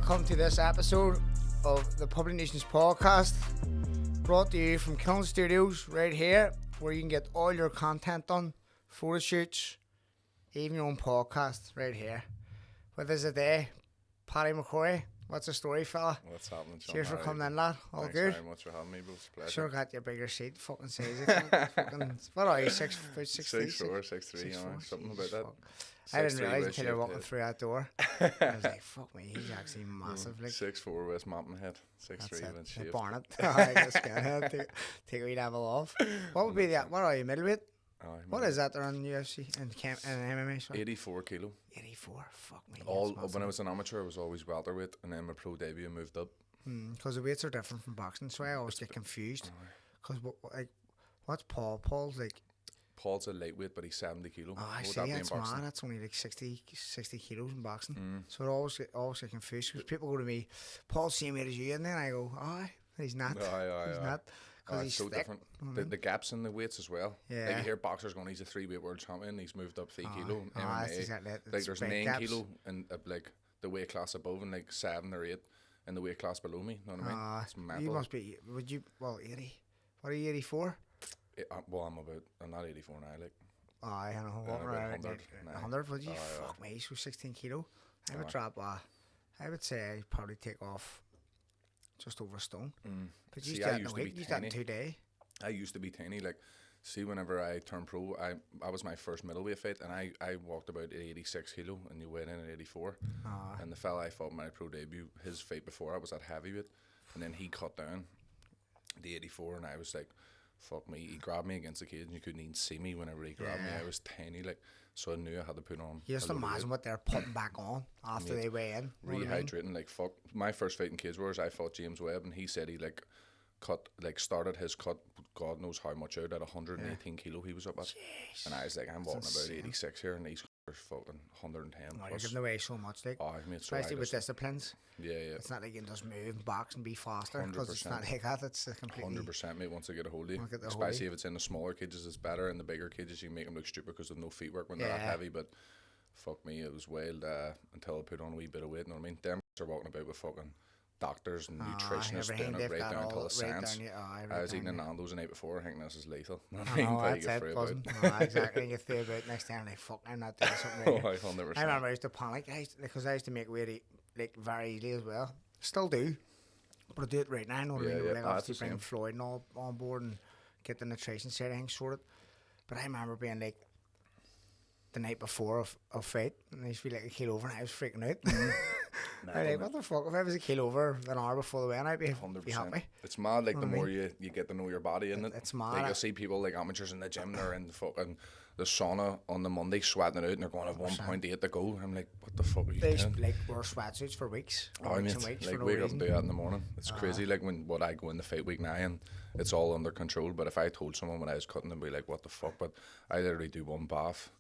welcome to this episode of the Public Nuisance Podcast, brought to you from Killen Studios right here, where you can get all your content done, photo shoots, even your own podcast right here. With us today, Paddy McCorry. What's the story, fella? What's happening, Sean? Cheers for coming in, lad. All Thanks good? very much for having me, bro. It's a pleasure. Sure got your bigger seat. Fucking says it. What are you, 6'4", 6'4", 6'3", something about that. I didn't realise until you're walking through that door. I was like, fuck me, he's actually massive. Like 6'4" West Mountain Head, 6'3" with shaved. Barnet. Take a wee level off. What would be that? What are you, middleweight? What is that around UFC and MMA? Sorry? 84 kilo. 84. Fuck me. When I was an amateur, I was always welterweight, and then my pro debut I moved up. Because the weights are different from boxing, so I always get confused. Because what's Paul? Paul's like. Paul's a lightweight, but he's 70 kilo. Oh, I see. That's mad. That's only like 60 kilos in boxing. So I always get confused because people go to me, Paul's same weight as you, and then I go, he's not. He's not. Because he's so different. The gaps in the weights as well. Yeah. Like you hear boxers going, he's a 3-weight world champion. He's moved up 3 kilo. That's exactly it. Like there's 9 kilo in like the weight class above, and like 7 or 8 in the weight class below me. You know what I mean? It's mental. You must be. 80. What are you, 84? I'm not 84 now. Like. I don't know. What around 100? Would you? Fuck me. So 16 kilo. I would drop. I would say I'd probably take off just over a stone. But you used to be tiny. 2 days. I used to be tiny. Like, see, whenever I turned pro, I was my first middleweight fight, and I walked about 86 kilo, and you weighed in at 84. And the fella I fought my pro debut, his fight before, I was at heavyweight, and then he cut down the 84, and I was like, fuck me. He grabbed me against the cage, and you couldn't even see me whenever he grabbed me. I was tiny, like, so I knew I had to put on. You just imagine what they're putting back on after they weigh in. Rehydrating, like, fuck. My first fight in Cage Wars, I fought James Webb, and he said he started his cut, God knows how much out, at 118 kilo he was up at. Jeez. And I was like, I'm walking about 86 here, and he's fucking 110 plus. You're giving away so much, like, especially with disciplines. Yeah. It's not like you can just move and box and be faster, because it's not like that. It's completely 100%, mate. Once they get a hold of you, especially if it's in the smaller cages, it's better. In the bigger cages, you make them look stupid because of no feet work when they're that heavy. But fuck me, it was wild until I put on a wee bit of weight. You know what I mean? Them are walking about with fucking doctors and nutritionists doing it right down to the science. I was eating a Nando's the night before, thinking this is lethal. That's it, exactly. You throw about next time, like, fuck, I'm not doing something right. 100%. I remember I used to panic, because I used to make weight like very easily as well. Still do, but I do it right now. I know what I mean? Like, obviously bring Floyd and all on board and get the nutrition side of things sorted. But I remember being like, the night before of fight, and I used to be like a kilo over, and I was freaking out. I'm like, what the fuck? If I was a kilo over an hour before the weigh-in, I'd be 100%. Happy. It's mad, like, the more you get to know your body, isn't it? It's mad. Like, you'll see people, like, amateurs in the gym, they're in fucking the sauna on the Monday sweating it out, and they're going at 1.8 to go. I'm like, what the fuck are you doing? They wear sweatsuits for weeks. Weeks like, wake up and do that in the morning. It's crazy, like, when I go in the fight week now, and it's all under control. But if I told someone when I was cutting, they'd be like, what the fuck? But I literally do one bath,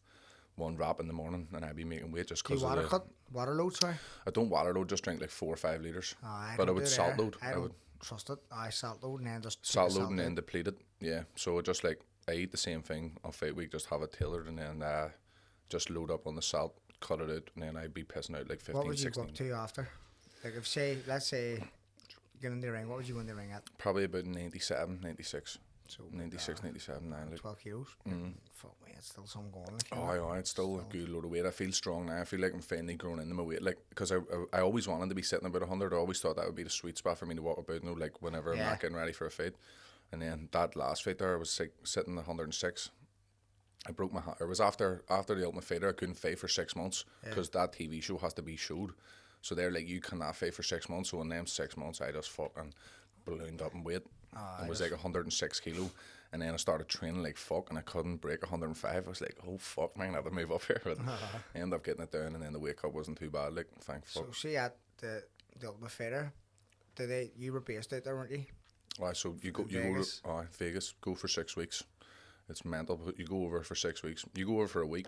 one wrap in the morning, and I'd be making weight just because of the... Water load, sorry? I don't water load, just drink like 4 or 5 litres. But I would salt load. I would trust it. I salt load and then just... Salt load and then deplete it, yeah. So just like, I eat the same thing on fight week, just have it tailored, and then just load up on the salt, cut it out, and then I'd be pissing out like 15, 16. What would you go up to after? Like, let's say, get in the ring, what would you go in the ring at? Probably about 97, 96. So 96, 97, 9. 12 kilos? Fuck me, it's still some going. It's still a good load of weight. I feel strong now. I feel like I'm finally growing into my weight. Like, because I always wanted to be sitting about 100. I always thought that would be the sweet spot for me to walk about, you know, like whenever I'm not getting ready for a fight. And then that last fight there, I was sitting 106. I broke my hand. It was after the Ultimate Fighter. I couldn't fight for 6 months because that TV show has to be showed. So they're like, you cannot fight for 6 months. So in them 6 months, I just fucking ballooned up in weight. It was like 106 kilo, and then I started training like fuck, and I couldn't break 105. I was like, oh fuck, man, I had to move up here. But I ended up getting it down, and then the weight cut wasn't too bad. Like, thank fuck. So see, at the Ultimate Fighter, you were based out there, weren't you? So you go Vegas, go for 6 weeks. It's mental, but you go over for 6 weeks. You go over for a week.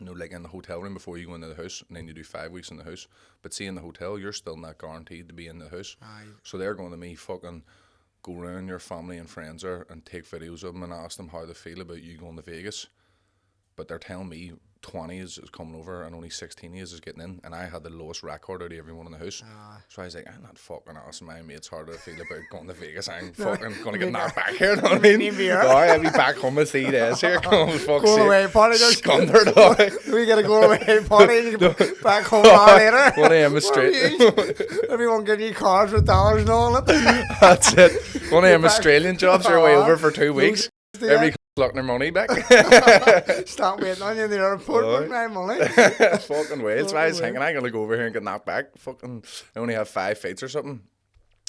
You know, like in the hotel room before you go into the house, and then you do 5 weeks in the house. But see, in the hotel, you're still not guaranteed to be in the house. So they're going to me fucking go around your family and friends there and take videos of them and ask them how they feel about you going to Vegas. But they're telling me 20 is coming over and only 16 is getting in, and I had the lowest record out of everyone in the house. So I was like, I'm not fucking awesome. My mate's harder to feel about going to Vegas. I'm fucking going to get knocked back here. You know what I mean? I'll be back home in 3 days here. Going away party. Scundered. We get a going away party. Back home later. 1 a.m. is straight. Everyone give you cards with dollars and all that. That's it. 1 a.m. Australian jobs are way over for 2 weeks. Every collecting their money back. Stop waiting on you in the airport with my money. Fucking way. That's why I was thinking I'm going to go over here and get knocked back. Fucking, I only have 5 fights or something.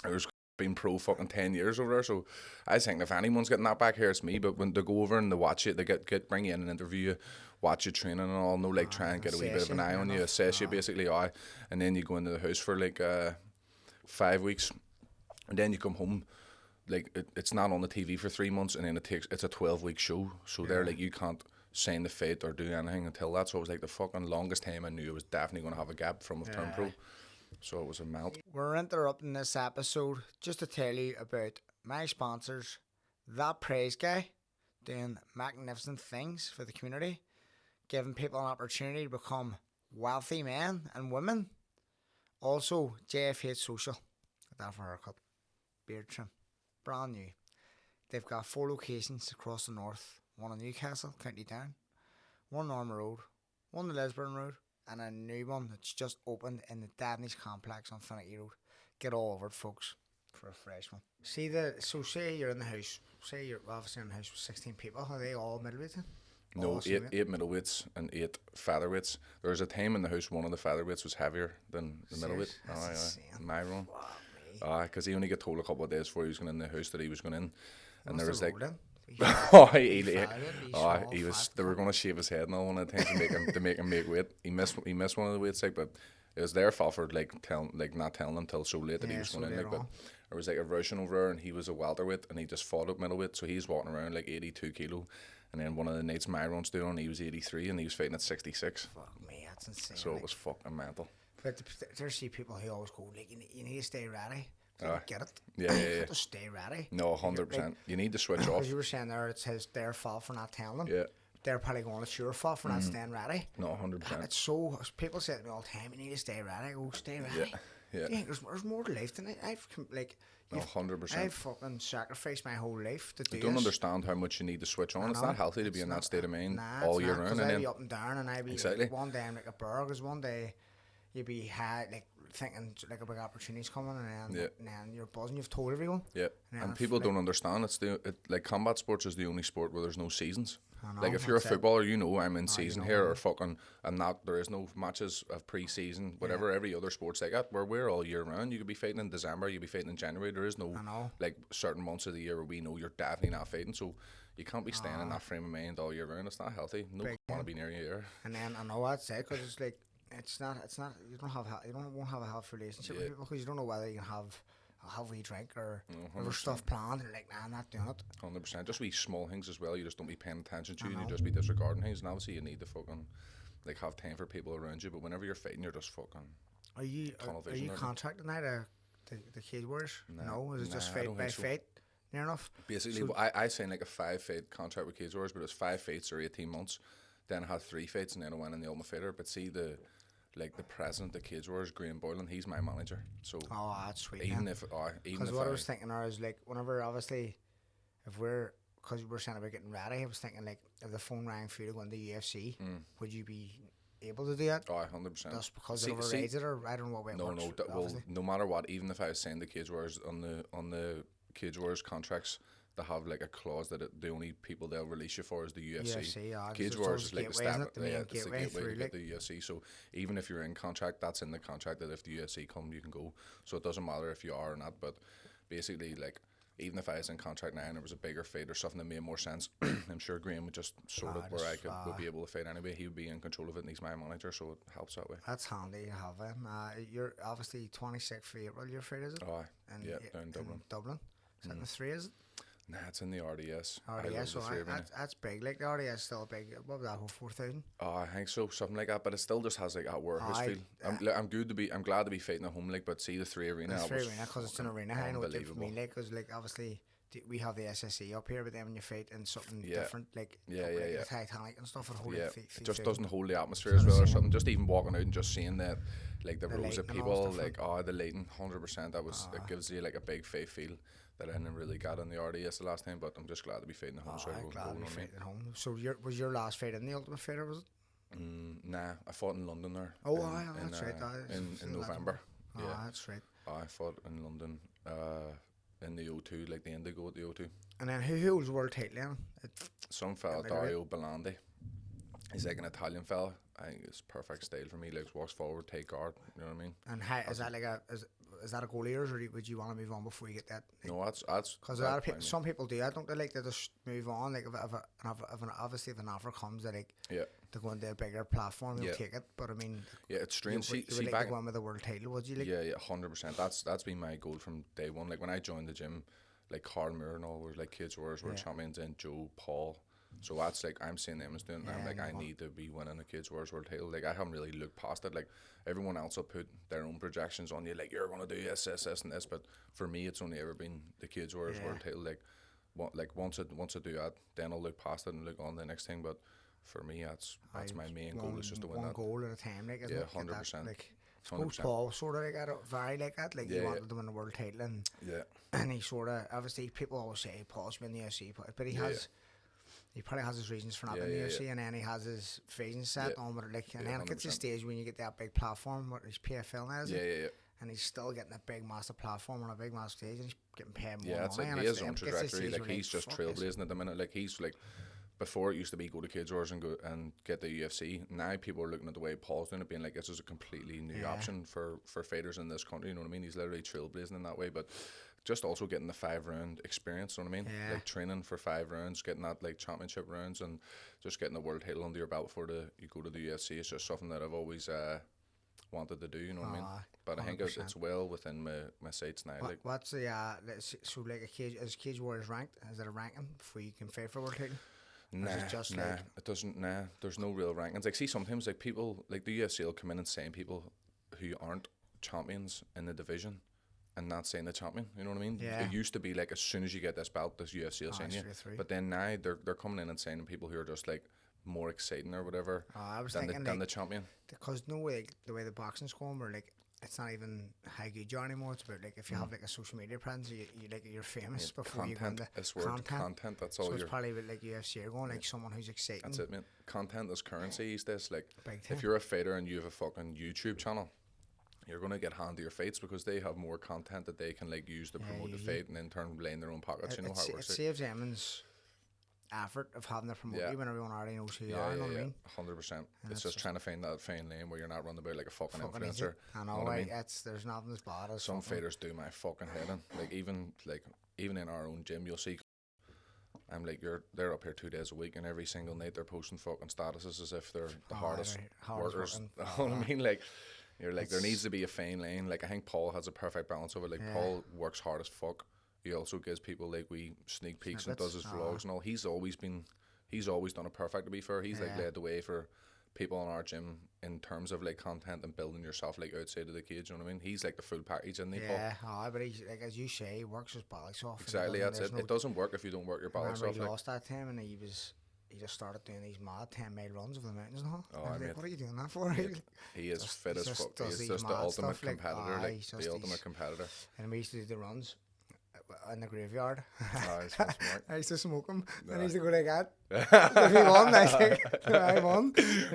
I was been pro fucking 10 years over there, so I was thinking if anyone's getting knocked back here, it's me. But when they go over and they watch it, they get bring you in and interview you, watch you training and all, no, like try and get a wee bit of an eye on you, assess you basically, and then you go into the house for like 5 weeks, and then you come home. Like it's not on the TV for 3 months, and then it's a 12-week show. So they're like, you can't sign the fight or do anything until that. So it was like the fucking longest time I knew I was definitely going to have a gap from a turn pro. So it was a melt. We're interrupting this episode just to tell you about my sponsors, That Praise Guy, doing magnificent things for the community, giving people an opportunity to become wealthy men and women. Also, JFH Social, got that for a haircut, beard trim. Brand new. They've got 4 locations across the north. One in Newcastle, County Down, one in Armour Road, one in Lisburn Road, and a new one that's just opened in the Dabney's Complex on Finicky Road. Get all over it, folks, for a fresh one. So say you're in the house. Say you're obviously in the house with 16 people. Are they all middleweights? No, 8 middleweights and 8 featherweights. There was a time in the house one of the featherweights was heavier than the middleweight. My run. Because he only got told a couple of days before he was going in the house that he was going in, and there was like, he was. They were going to shave his head and all one of the times to make him make weight. He missed one of the weights, like, but it was their fault for not telling him till so late that he was going in. Like, but there was like a Russian over there, and he was a welterweight, and he just fought at middleweight, so he's walking around like 82 kilo. And then one of the nights Myron's doing on, he was 83, and he was fighting at 66. Fuck me, that's insane. So it was fucking mental. But there's people who always go, like, you need to stay ready. Get it? Yeah. You have to stay ready. No, 100%. Like, you need to switch off. As you were saying there, it's their fault for not telling them. Yeah. They're probably going, it's your fault for not staying ready. No, 100%. It's so, people say to me all the time, you need to stay ready. I go, stay ready. Yeah. There's more to life than it. I've, like, 100%. I've fucking sacrificed my whole life to do this. I don't understand how much you need to switch on. It's not healthy to be in that state of mind all year round. I'd be up and down, and I'd be exactly. One day I'm like a bird, because one day you'd be like thinking like a big opportunity's coming, and then you're buzzing. You've told everyone. Yeah, and people don't understand. Like combat sports is the only sport where there's no seasons. Like if you're a footballer, you know I'm in season here, or fucking I'm not. There is no matches of pre-season, whatever. Every other sport's like that, where we're all year round. You could be fighting in December, you could be fighting in January. There is no like certain months of the year where we know you're definitely not fighting. So you can't be staying in that frame of mind all year round. It's not healthy. No one want to be near you here. And then I know what I'd say, because it's like it's not. You won't have a healthy relationship with people, because you don't know whether you can have a healthy drink or other stuff planned, and you're like, nah, I'm not doing it. 100%. Just wee small things as well. You just don't be paying attention to, and you just be disregarding things. And obviously, you need to fucking like have time for people around you. But whenever you're fighting, you're just fucking. Are you contracted now to the Cage Warriors? No, is it just fight by fight? Near enough. Basically, so I signed like a 5-fight contract with Cage Warriors, but it's 5 fights or 18 months. Then I had 3 fights, and then I went in the Ultimate Fighter. But see the president of Cage Warriors, Graham Boyle, he's my manager. So that's sweet. Even because what I was thinking now is like whenever obviously because we're saying about getting ready, I was thinking like if the phone rang for you to go into the UFC, would you be able to do that? 100%. Just because it overrides it, or I don't know what way it works. Well, no matter what, even if I was signed the Cage Warriors on the Cage Warriors contracts, they have like a clause that the only people they'll release you for is the UFC. Cage Warriors is like the gateway to get the UFC. So even if you're in contract, that's in the contract that if the UFC come, you can go. So it doesn't matter if you are or not. But basically, like even if I was in contract now and there was a bigger fight or something that made more sense, I'm sure Graham would just sort it where I would be able to fight anyway. He would be in control of it, and he's my manager, so it helps that way. That's handy to have him. You're obviously 26th for April. Your fight, is it? Down in Dublin. Is that in the 3? Is it? Nah, it's in the RDS. So that's big. Like the RDS is still big. What was that, whole 4,000? I think so, something like that. But it still just has like that warehouse feel. I'm glad to be fighting at home, like. But see the 3 arena. The 3 arena, because it's an arena. I know it's for me, like, because like obviously we have the SSE up here, but then when you fight in something different, like the Titanic and stuff, it just doesn't hold the atmosphere as well or something. Just even walking out and just seeing that, like the rows of people, like the lighting, 100%. It gives you like a big faith feel that I didn't really get on the RDS the last time. But I'm just glad to be fighting at home. Glad to be fighting at home. So was your last fight in the Ultimate Fighter? Was it? Nah, I fought in London there. That's right. In November. That's right. I fought in London. In the O2, like the Indigo at the O2. And then who holds world title then? Some fella, Dario Belandi. He's like an Italian fella. I think it's perfect style for me. Like walks forward, take guard. You know what I mean? And is that like is that a goal of yours, or would you want to move on before you get that? Like, no, that's because a lot of people, some people do. I don't they like to just move on. Like obviously if an offer comes, that like to go into a bigger platform, they'll take it. But I mean, it's strange. You would like back to win with the world title, would you? Like? Yeah, 100%. That's been my goal from day one. Like when I joined the gym, like Carl Moore and all were like Kids Wars world champions, and Joe Paul. So that's like I'm seeing them as doing. I'm like I need to be winning a Kids Wars world title. Like I haven't really looked past it. Like everyone else will put their own projections on you. Like you're gonna do this, and this. But for me, it's only ever been the Kids Wars world title. Like once I do that, then I'll look past it and look on the next thing. But for me, that's my main goal is just to win that. One goal at a time, like 100%. Like suppose Paul sort of like had a very like that. Like he wanted to win the world title, and he sort of obviously people always say Paul's been in the UFC, but he has. He probably has his reasons for not being in the UFC, and then he has his vision set on with it. Like, and then it gets to the stage when you get that big platform, what his PFL now, and he's still getting a big massive platform on a big massive stage, and he's getting paid more money. That's it. He is on trajectory. Like he's just trailblazing at the minute. Like he's like before it used to be go to Kids Wars and go and get the UFC. Now people are looking at the way Paul's doing it, being like this is a completely new option for fighters in this country. You know what I mean? He's literally trailblazing in that way, but. Just also getting the 5-round experience, you know what I mean? Like training for 5 rounds, getting that like championship rounds, and just getting the world title under your belt before you go to the UFC. It's just something that I've always wanted to do, you know what I mean? But 100%. I think it's well within my sights now. What's the so like is Cage Warriors ranked? Is it a ranking before you can fight for world title? Nah, it doesn't. Nah, there's no real rankings. Like, see, sometimes like people like the UFC will come in and sign people who aren't champions in the division. And not saying the champion, you know what I mean? Yeah. It used to be like as soon as you get this belt, this UFC will sign you. But then now they're coming in and signing people who are just like more exciting or whatever than the champion. Because no way, the way the boxing's going, where like it's not even how good you are anymore. It's about like if you have like a social media presence, you're famous before you go into content. That's all. So it's probably like UFC. You're going like someone who's exciting. That's it, man. Content is currency these days. Like if you're a fighter and you have a fucking YouTube channel. You're going to get handier fights because they have more content that they can like use to promote the fight and in turn lay in their own pockets. You know how it works. It saves Emin's effort of having to promote you when everyone already knows who you are. You know what I mean? 100%. It's just trying to find that fine lane where you're not running about like a fucking influencer. I know, right? There's nothing as bad as some fighters do my fucking head in. Like even in our own gym, you'll see. I'm like they're up here 2 days a week, and every single night they're posting fucking statuses as if they're the hardest workers. You know what I mean? Like. You're like, there needs to be a fine line. Like, I think Paul has a perfect balance of it. Like, Paul works hard as fuck. He also gives people, like, sneak peeks and does his vlogs and all. He's always done it perfect, to be fair. He's, like, led the way for people in our gym in terms of, like, content and building yourself, like, outside of the cage, you know what I mean? He's, like, the full package, isn't he, Paul? Yeah, but he's, like, as you say, he works his bollocks off. Exactly, that's it. It doesn't work if you don't work your bollocks off. He lost that time, and he just started doing these mad 10-mile runs over the mountains and all. I was like, what are you doing that for? He is fit as fuck. He's just the ultimate competitor. The ultimate competitor. And we used to do the runs in the graveyard. He's smart. I used to smoke him. And I used to go like that. If he won, I said, I won.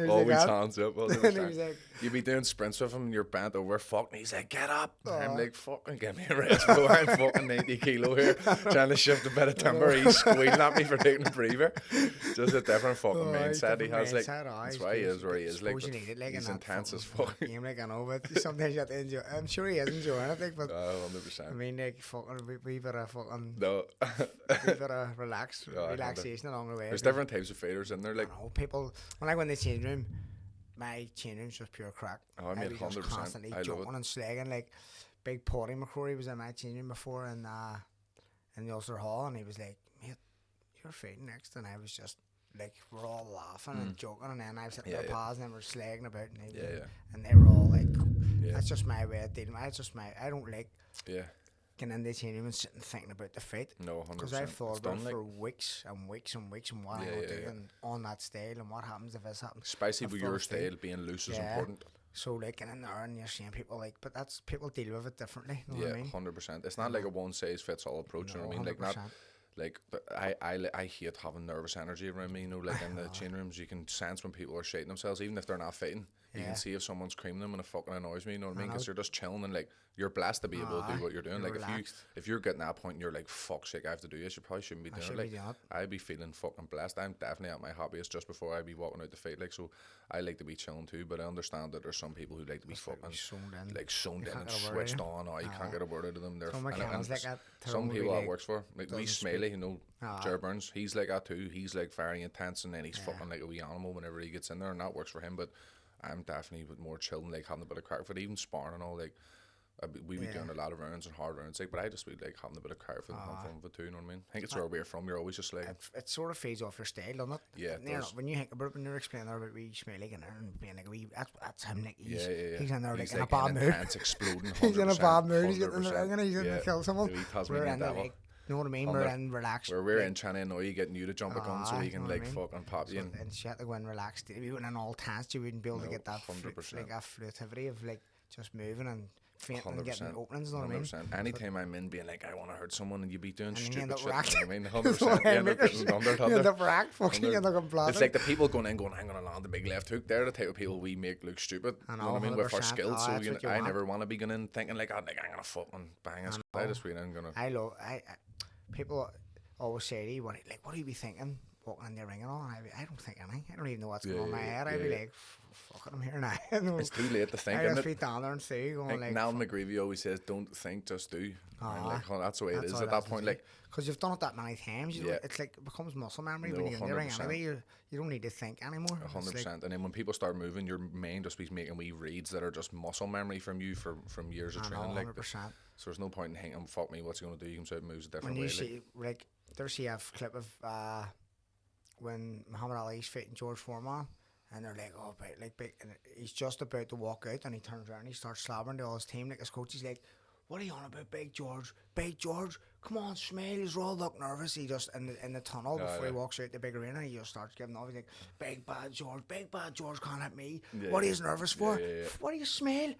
Always like hands up. And he was like, you'd be doing sprints with him and you're bent over, fuck, and he's like, get up. I'm like, fucking get me a rest, bro. I'm fucking 90 kilo here, trying to shift a bit of timber. He's squealing at me for taking a breather. Just a different fucking mindset he has. Like, that's why he is where he is. Like, he's intense as fuck. Game, like, I know, but sometimes you have to enjoy. I'm sure he is enjoying it, like, but 100%. I mean, like, fucking, we better fucking, no, we better relaxation along the way. There's different types of fighters in there. Like, I know, people, when I went in the change room, my change room's just pure crack. I mean, 100%. Constantly jumping and slagging. Like, big Paddy McCorry was in my change room before in the Ulster Hall, and he was like, mate, you're fighting next. And I was just like, we're all laughing and joking, and then I was sitting there pausing and we're slagging about, and they were all like, that's just my way of dealing with it. It's just I don't like getting in the change room and sitting thinking about the fight. No, 100%. Because I've thought about it for weeks and weeks and weeks and what I will do and on that style and what happens if this happens. Especially with your style, being loose is important. So like getting in there and you're seeing people like, but that's people deal with it differently. You know what I mean? 100%. It's not like a one size fits all approach. You know what I mean? 100%. Like I hate having nervous energy around me. You know, like in the change rooms, you can sense when people are shaking themselves, even if they're not fighting. You can see if someone's creaming them and it fucking annoys me. You know what I mean? Because you're just chilling and like you're blessed to be able to do what you're doing. Like if you're getting that point and you're like, fuck's sake, I have to do this, you probably shouldn't be doing it. Like I'd be feeling fucking blessed. I'm definitely at my happiest just before I'd be walking out the fight. Like, so I like to be chilling too, but I understand that there's some people who like to be fucking zoned in and switched on. Oh, you can't get a word out of them. They're some people that works for like we Smiley, you know, Jer Burns, he's like that too. He's like very intense and then he's fucking like a wee animal whenever he gets in there, and that works for him. But I'm definitely more chilling, like having a bit of crack for it, even sparring and all. Like we be doing a lot of rounds and hard rounds, like, but I just be like having a bit of crack for the fun of it too. You know what I mean? I think it's where we're from. You're always just like it sort of fades off your style, doesn't it? Yeah. When you think about it, when you're explaining about wee Smiley and being like a wee, that's him. Like he's in there like in a bad mood. Exploding. He's in a bad mood. He's getting in the ring and he's going to kill someone. We're in there, like, you know what I mean? We're in relaxed. We're in trying to annoy you, getting you to jump a gun so he can like fucking pop you. And shit, like when relaxed, if you went in all tense, you wouldn't be able to get that like that fluidity of like just moving and fainting and getting openings. You know what I mean? Anytime I'm in being like I want to hurt someone and you be doing stupid shit, you know I mean? 100%. You end up racked. It's like the people going, I'm going to land the big left hook. They're the type of people we make look stupid. You know what I mean? With our skills, so I never want to be going in thinking like, I'm gonna fucking bang us. I just feel I'm gonna. People always say to you, what do you be thinking walking in the ring and all? And I don't think anything. I don't even know what's going on in my head. I'd be like, fuck it, I'm here now. It's too late to think. I just be down there and see. Like Nal McGreevy always says, don't think, just do. Like, that's the way it is at that point. Like, because you've done it that many times, it's like it becomes muscle memory when you get in the ring. Anyway, you don't need to think anymore. 100%. And then when people start moving, your mind just be making wee reads that are just muscle memory from you from years of training. 100%. So there's no point in thinking, fuck me, what's he going to do? He comes out and moves a different way. When you see, like, there's a clip of when Muhammad Ali's fighting George Foreman, and they're like, oh, big, and he's just about to walk out, and he turns around and he starts slabbering to all his team, like his coach. He's like, what are you on about, Big George? Big George, come on, smile. He's all look nervous. He just in the tunnel before he walks out the big arena, he just starts giving off. He's like, Big bad George can't hit me. What are you nervous for? What are you smile?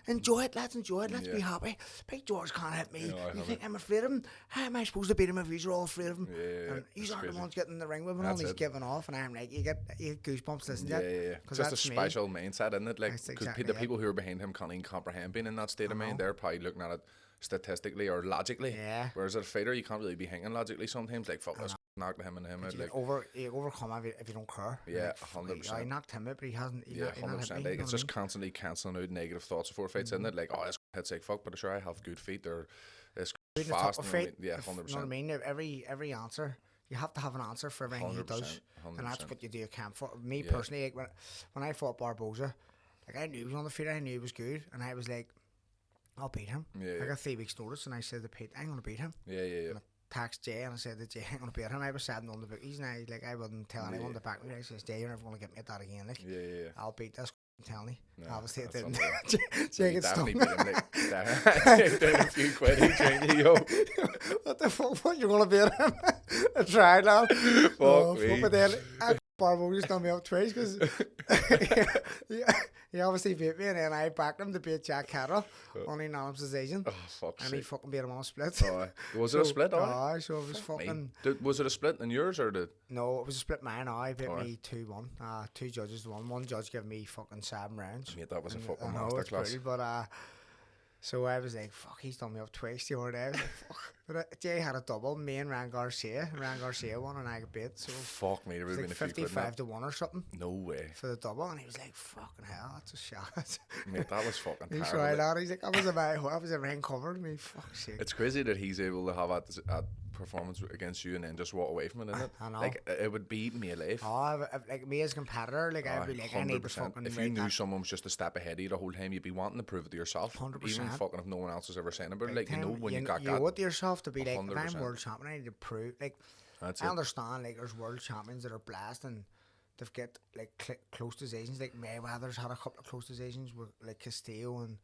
Enjoy it, let's enjoy it. Let's be happy. Big George can't hit me. You think I'm afraid of him? How am I supposed to beat him if you're all afraid of him? And he's not the ones getting in the ring with him, and he's giving off, and I'm like, you get goosebumps listening to it. Just a special mindset, isn't it? Like, because the people who are behind him can't even comprehend being in that state of mind. They're probably looking at it statistically or logically, whereas as a fighter you can't really be thinking logically sometimes. Like, fuck, let's knock him and him out. Like, you overcome if you don't care. 100%. I knocked him out, but he hasn't. 100%. Like, it's just constantly cancelling out negative thoughts before fights, isn't it? Like, oh, this head's like fuck, but sure I have good feet, or it's fast. You know what I mean? Every answer. You have to have an answer for everything he does, 100%. And that's what you do a camp for. Me personally, like when I fought Barboza, like I knew he was on the feet, I knew he was good, and I was like, I'll beat him. I got 3 weeks notice and I said to Pete, I'm going to beat him. And I texted Jay and I said to Jay, I'm going to beat him. I was 7 on the bookies and I wouldn't tell anyone to back me. I said, Jay, you're never going to get me at that again. Like, I'll beat this. I'm telling you. Obviously it didn't. Jay gets stung. Doing a few quid each ring, yo. What the fuck? What, you're going to beat him? I tried, lad. Fuck me. But then Barboza's done me up twice because he obviously beat me, and then I backed him to beat Jack Cattle on unanimous decision. Oh, fuck's sake. And he fucking beat him on a split. Was it a split? So it was fucking... Was it a split in yours or the... No, it was a split mine. He beat me 2-1. 2 judges won. One judge gave me fucking 7 rounds. Mate, that was a fucking masterclass. But so I was like, fuck, he's done me up twice the other day. I was like, fuck. But Jay had a double, me and Ryan Garcia. Ryan Garcia won and I got beat. So fuck me, there would have been a few quid. 55 to 1 or something. No way. For the double, and he was like, fucking hell, that's a shot. Mate, that was fucking terrible. He's right out. He's like, I was everything covered. Me, fuck's sake. It's crazy that he's able to have that performance against you and then just walk away from it, isn't it? I know. Like, it would be me alive. Like me as a competitor, like I'd be like, 100%. I need to fucking... If you knew someone was just a step ahead of you the whole time, you'd be wanting to prove it to yourself. 100%. Even fucking if no one else has ever said about it. Like, you know, when you got you owe it to yourself to be like, 100%. if I'm world champion, I need to prove... Like, I understand, like, there's world champions that are blessed and they've got, like, close decisions. Like, Mayweather's had a couple of close decisions with, like, Castillo and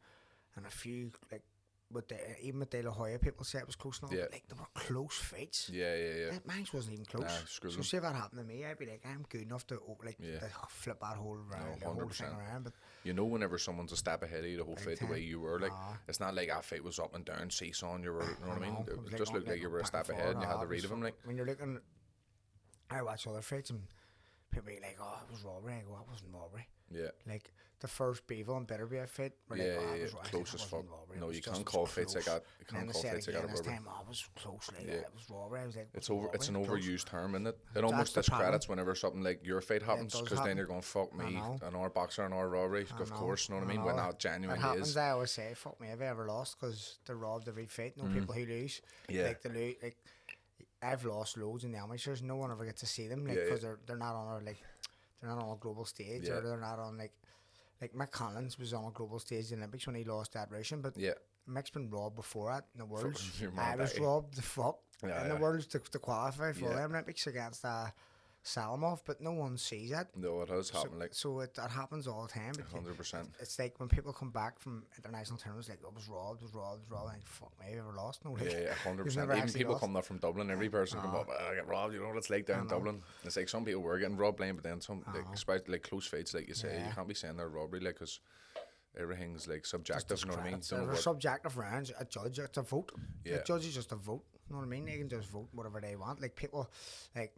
a few, like, But even with De La Hoya, people say it was close enough. Yeah. But, like, they were close fights. Yeah. Mine wasn't even close. Nah, so say if that happened to me, I'd be like, I'm good enough to to flip that whole round, the whole thing around. But you know, whenever someone's a step ahead of you the whole fight, the way you were, like, it's not like our fight was up and down, seesaw, you were, you know what I mean? It just looked like you were a step ahead and you had the read of him. Like, when you're looking, I watch other fights and people be like, oh, it was robbery. I go, it wasn't robbery. Yeah. Like the first Beeville and Bitterbeer fight, it was close as fuck. No, you can't call fights like that. You can't call fights like that. This time, it was close. Like it was robbery. I was like, it's over. It's an overused term, isn't it? It almost discredits whenever something like your fight happens, because then you're going, fuck me, another boxer, another robbery. Of course, you know what I mean. When that genuinely it happens, is. I always say, fuck me, have I ever lost? Because they're robbed every fight. No people who lose. Yeah. Like they lose. Like I've lost loads in the amateurs. No one ever gets to see them. Like because they're not on they're not on a global stage, or they're not on like Mick Collins was on a global stage in the Olympics when he lost that Russian, but Mick's been robbed before that in the Worlds. I was robbed the fuck in the Worlds to qualify for the Olympics against Salamov, but no one sees it. No, it has happened. So it happens all the time. 100%. It's like when people come back from international tournaments, like, I was robbed. Like, fuck me, I ever lost? No, like, 100%. Even people come up from Dublin, every person come up, I get robbed, you know what it's like down in Dublin. It's like some people were getting robbed, but then some, like, especially like close fights, like you say, you can't be saying they're robbery, like, because everything's like subjective, you know what I mean? They're subjective rounds. A judge, it's a vote. Yeah. A judge is just a vote, you know what I mean? They can just vote whatever they want. Like, people, like,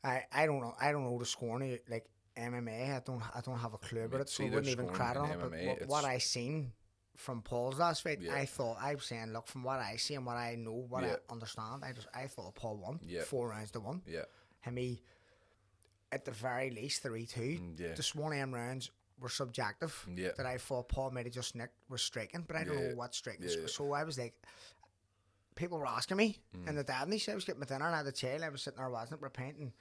I don't know the scoring, like, MMA, I don't have a clue about it, so I wouldn't even credit on it. But what I seen from Paul's last fight, I was saying, look, from what I see and what I know, what I understand, I thought Paul won 4 rounds to 1. Yeah. He, at the very least, 3-2. The Swan M rounds were subjective. Yeah. That I thought Paul might have just nicked was striking, but I don't know what striking. So I was like, people were asking me in the Dabney, I was getting my dinner and I had a chill, I was sitting there watching it, repenting.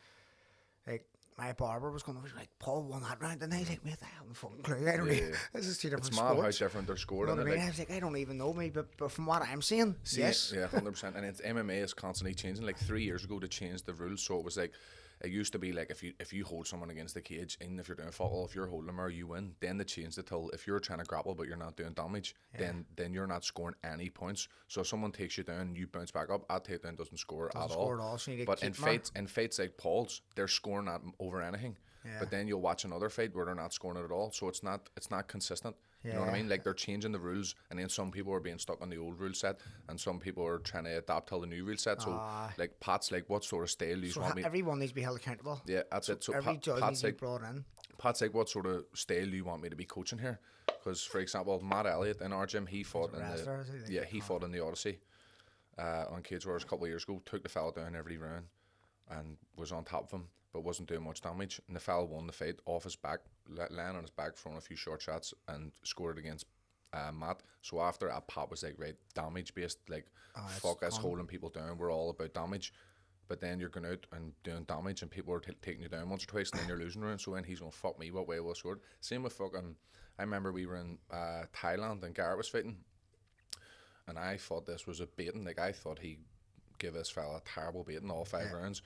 Like, my barber was going, like, Paul won that round, and I was like, mate, I haven't fucking clue. I don't even, this is 2 different sports. It's mad how different they're scored. You know what I mean? I was like, I don't even know me, but from what I'm seeing, yes. Yeah, 100%. And it's MMA is constantly changing. Like 3 years ago, they changed the rules, so it was like, it used to be like if you hold someone against the cage, and if you're doing football, if you're holding them or you win, then they changed it till if you're trying to grapple but you're not doing damage, then you're not scoring any points. So if someone takes you down, you bounce back up. That takedown doesn't score at all. So but in fights like Paul's, they're scoring that over anything. Yeah. But then you'll watch another fight where they're not scoring it at all. So it's not consistent. You know what I mean? Like, they're changing the rules, and then some people are being stuck on the old rule set, and some people are trying to adapt to the new rule set. So, like, Pat's like, what sort of style do you want me? Everyone needs to be held accountable. Yeah, that's it. So every judge needs to be brought in. Pat's like, what sort of style do you want me to be coaching here? Because, for example, Matt Elliott in our gym, he fought in the Odyssey on Cage Warriors a couple of years ago. Took the fella down every round and was on top of him, but wasn't doing much damage. And the fella won the fight off his back, laying on his back, throwing a few short shots, and scored against Matt. So after that, Pat was like, right, damage based, like, fuck us holding people down, we're all about damage. But then you're going out and doing damage, and people are taking you down once or twice, and then you're losing rounds. So then he's going, fuck me, what way will I score? Same with fucking, I remember we were in Thailand and Garrett was fighting, and I thought this was a baiting. Like, I thought he'd give this fella a terrible baiting all 5 rounds.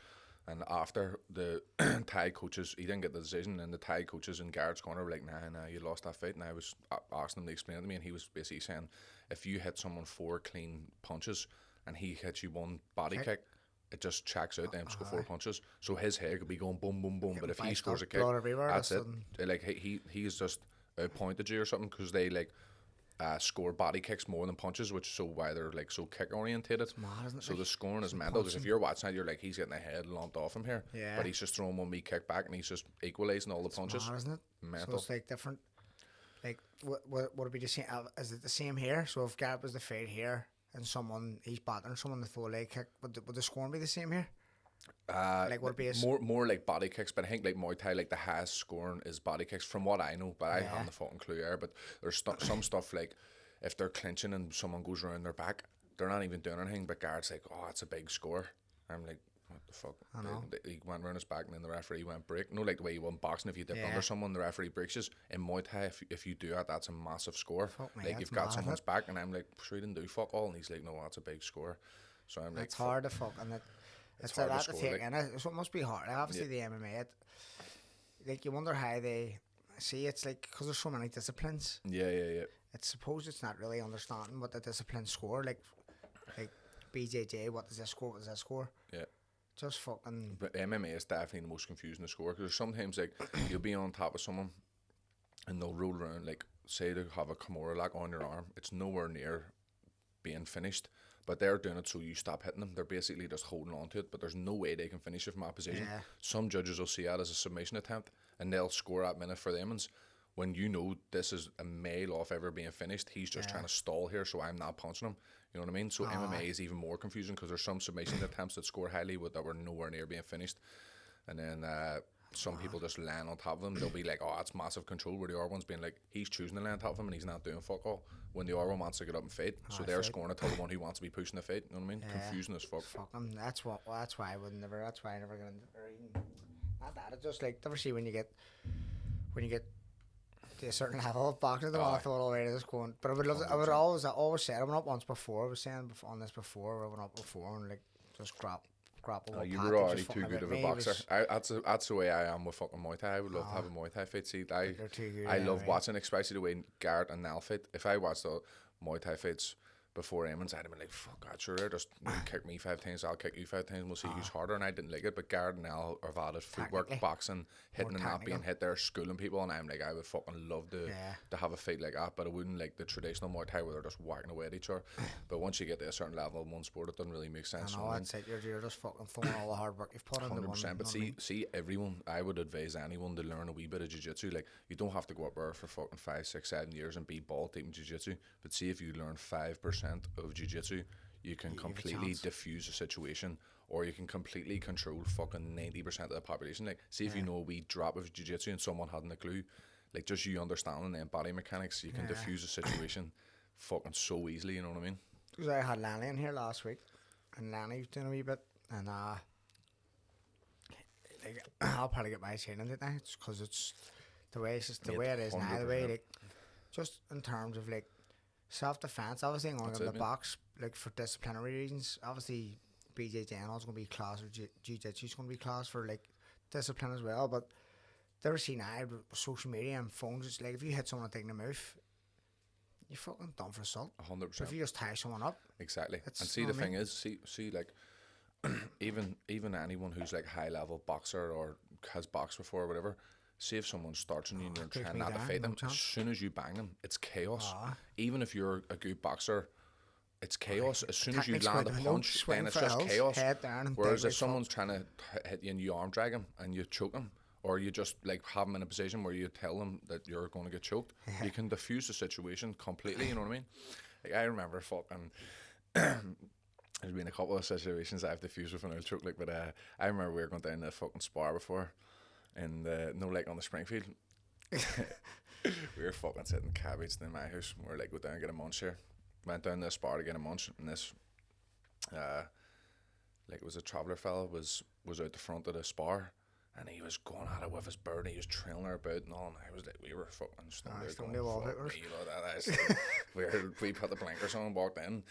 And after the Thai coaches, he didn't get the decision, and the Thai coaches in Garrett's corner were like, nah, you lost that fight. And I was asking him to explain it to me, and he was basically saying, if you hit someone 4 clean punches and he hits you 1 body kick, it just checks out them score 4 punches. So his head could be going boom, boom, boom, but if he scores a kick, that's it. Like, he's just outpointed you or something, because they, like, score body kicks more than punches, which so why they're like so kick orientated. It's mad, isn't it? So the scoring is mental, because if you're watching that, you're like, he's getting a head lumped off him here, but he's just throwing 1 wee kick back and he's just equalising all the punches. Mad, isn't it? Mental. So it's like different. Like, would it be the same? Is it the same here? So if Garrett was the fight here and he's battering someone to throw a leg kick, would the scoring be the same here? Like, what be more like body kicks, but I think like Muay Thai, like the highest scoring is body kicks from what I know, but I haven't the fucking clue here. But there's some stuff like if they're clinching and someone goes around their back, they're not even doing anything, but Garrett's like, oh, that's a big score. I'm like, what the fuck? I know. He went around his back and then the referee went break. No, like the way you won boxing, if you dip under someone, the referee breaks you. In Muay Thai, if you do that, that's a massive score. Fuck me, like, you've got someone's back, and I'm like, sure, he didn't do fuck all, and he's like, no, that's a big score. So I'm like, it's hard to fuck, and it's hard to take, and so it must be hard. Obviously, the MMA, like, you wonder how they See, it's like, because there's so many disciplines. Yeah. It's supposed it's not really understanding what the disciplines score. Like BJJ, what does this score? What does this score? Yeah. Just fucking. But MMA is definitely the most confusing to score, because sometimes like you'll be on top of someone and they'll roll around, like say they have a Kimura lock on your arm. It's nowhere near being finished, but they're doing it so you stop hitting them. They're basically just holding on to it, but there's no way they can finish it from that position. Yeah. Some judges will see that as a submission attempt and they'll score that minute for them. And when you know this is a mile off ever being finished, he's just trying to stall here, so I'm not punching him. You know what I mean? So MMA is even more confusing, because there's some submission attempts that score highly that were nowhere near being finished, and then some people just land on top of them. They'll be like, oh, that's massive control, where the other one's being like, he's choosing to land on top of him and he's not doing fuck all, when the other one wants to get up and fight. So they're scoring it to the one who wants to be pushing the fight. You know what I mean? Confusing as fuck. Fuck them. That's why I would never. That's why I never get into. Not that. It's just like, never see when you get to a certain level of boxing, the one I thought already is going. But I would love. I always said, I went up once before. I was saying on this before. I went up before and like just grapple. You were already too good of a boxer. That's the way I am with fucking Muay Thai. I would love to have a Muay Thai fight. See, I love watching, especially the way Garrett and Nell fight. If I watched the Muay Thai fights before Eamons, I'd have been like, fuck God, sure, just kick me 5 times, I'll kick you 5 times, we'll see who's harder. And I didn't like it, but Garrett and Nell are valid footwork, boxing, hitting and not being hit there, schooling people, and I'm like, I would fucking love to have a fight like that, but I wouldn't like the traditional Muay Thai where they're just whacking away at each other. But once you get to a certain level in one sport, it doesn't really make sense. I know, that's it, you're just fucking throwing all the hard work you've put into 100%, but see everyone, I would advise anyone to learn a wee bit of jiu-jitsu. Like, you don't have to go up there for fucking 5, 6, 7 years and be ball deep in jiu-jitsu, but see if you learn 5% of jiu-jitsu, you can completely diffuse a situation, or you can completely control fucking 90% of the population. Like, see if you know a wee drop of jiu-jitsu and someone hadn't a clue, like just you understanding then body mechanics, you can diffuse a situation fucking so easily, you know what I mean? Because I had Lanny in here last week, and Lanny was doing a wee bit, and like, I'll probably get my chain in it now, because it's the way it is now, the way, like, just in terms of like self-defense, obviously I'm going to give the box, like, for disciplinary reasons. Obviously BJJ and all is going to be class, or jiu-jitsu is going to be class for like discipline as well. But ever seen now with social media and phones, it's like if you hit someone taking a move, you're fucking done for assault. 100%. If you just tie someone up, exactly. And see, the thing is, see like even anyone who's like high level boxer or has boxed before or whatever, see if someone starts on you and you're trying not to fight them, as soon as you bang them, it's chaos. Even if you're a good boxer, it's chaos. As soon as you land a punch, then it's just chaos. Whereas if someone's trying to hit you and you arm drag him and you choke him, or you just like have them in a position where you tell them that you're going to get choked, you can diffuse the situation completely, you know what I mean? Like, I remember fucking there's been a couple of situations I've diffused with an oil choke, like, but I remember we were going down to fucking spar before, and no, like on the Springfield. We were fucking sitting cabbage in my house, and we were like, go down and get a munch here. Went down to the spar to get a munch, and this like, it was a traveller fella was out the front of the spar, and he was going at it with his bird, and he was trailing her about and all, and I was like, we were fucking stoned we put the blinkers on and walked in.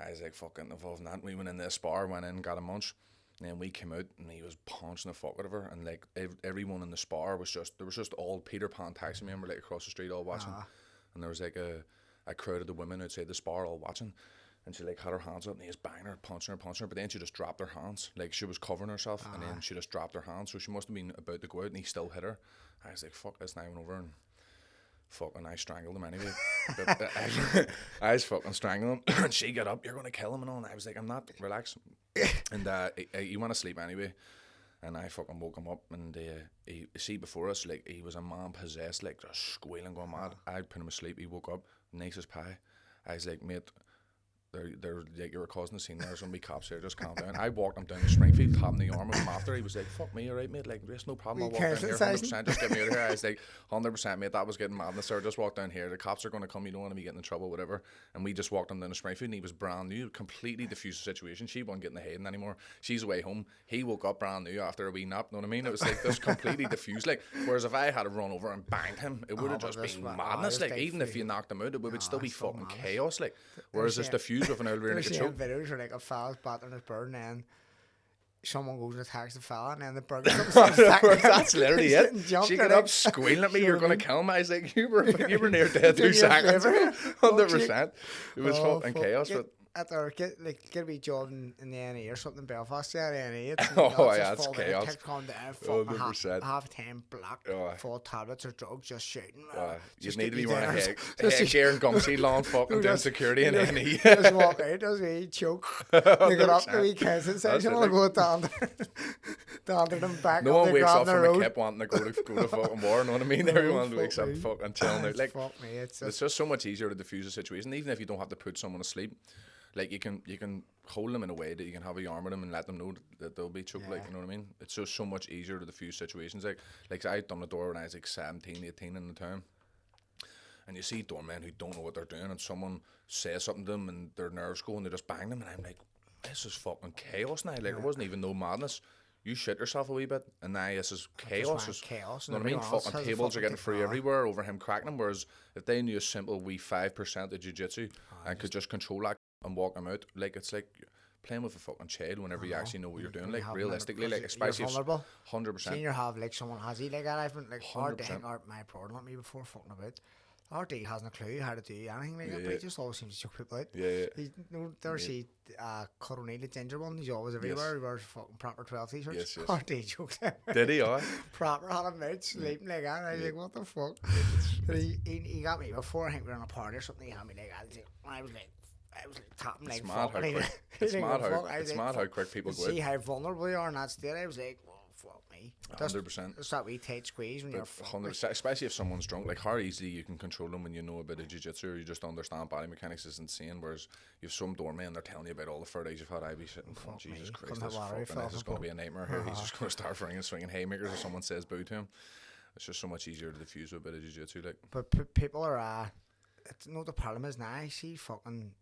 I was like, fucking involved in that. We went in this spar, went in and got a munch, and then we came out and he was punching the fuck out of her, and like everyone in the spar was just, there was just all Peter Pan taxi member like across the street all watching, and there was like a crowd of the women outside the spar all watching, and she like had her hands up and he was banging her, punching her, but then she just dropped her hands, like she was covering herself, and then she just dropped her hands, so she must have been about to go out and he still hit her. I was like, fuck this, and I went over and fucking I strangled him anyway. But I was fucking strangling him, and she got up, you're going to kill him and all, and I was like, I'm not, relax. And he went to sleep anyway, and I fucking woke him up, and he see before us, like, he was a man possessed, like just squealing, going mad. I put him asleep, he woke up, nice as pie. I was like, mate, they're like, you were causing a scene, there's gonna be cops here, just calm down. I walked him down to Springfield, tapping the arm of him after. He was like, fuck me, alright mate, like, there's no problem, I'll walk down here 100%, just get me out of here. I was like, 100% mate, that was getting madness there, just walk down here, the cops are gonna come, you don't want to be getting in trouble, whatever. And we just walked him down to Springfield, and he was brand new, completely diffused the situation. She wasn't getting the heading anymore, she's away home, he woke up brand new after a wee nap, know what I mean? It was like, this completely diffused, like, whereas if I had to run over and banged him, it would have just been madness, like, even if you knocked him out, it would still be fucking chaos, like, whereas it's diffused with an old rear naked choke. Videos where like a fella's battering his bird, and then someone goes and attacks the fella, and then the burger comes that's literally it. She got up squealing at me, you're going to kill me. I was like, you were near dead 2 seconds. 100%. It was fucking chaos. But at our get a wee job in the NE or something in Belfast, NE. It's chaos. Text calm down, fucking half 10 black, full tablets or drugs, just shooting. You need to be wearing a headgear and gumseed lawn, fucking doing security in NE. Just walk out, does he choke? They get up to wee kids and say, "I want to go down to them back." No one wakes up from a kip wanting to go to fucking war. You know what I mean? Everyone wakes up fucking chilling out. Like, fuck me, it's just so much easier to diffuse a situation, even if you don't have to put someone to sleep. Like, you can hold them in a way that you can have a yarn with them and let them know that they'll be choked, like, you know what I mean? It's just so much easier to diffuse situations. Like I done the door when I was like 17, 18 in the town. And you see doormen who don't know what they're doing, and someone says something to them and their nerves go and they just bang them, and I'm like, this is fucking chaos now. Like, it wasn't even no madness. You shit yourself a wee bit, and now this is chaos. Chaos. You know what I mean? Fucking tables are getting free everywhere over him cracking them, whereas if they knew a simple wee 5% of jiu-jitsu and could just control that and walk them out, like, it's like playing with a fucking child whenever you actually know what you're doing, like, realistically, like, especially if 100%. Senior have like someone has he like that. I've been like hard to hang out my brother at me before fucking about. RD hasn't a clue how to do anything like that, but he just always seems to choke people out. See Cut O'Neill, the ginger one, he's always everywhere. He wears fucking proper 12 t-shirts. RD choked him. Did he? Proper had him out sleeping like that. I was like, what the fuck? He got me before. I think we were on a party or something. He had me like that. I was like tapping like fuck. It's mad how quick people go out. See how vulnerable you are in that state. I was like, well, fuck me. 100%. It's that wee tight squeeze when you're 100%, especially if someone's drunk. Like, how easily you can control them when you know a bit of jiu-jitsu or you just understand body mechanics is insane. Whereas you have some doorman, they're telling you about all the fur days you've had. I'd be sitting, Jesus Christ, this is going to be a nightmare here. He's just going to start swinging haymakers if someone says boo to him. It's just so much easier to diffuse with a bit of jiu-jitsu. Like, but people are, the problem is now, I see fucking,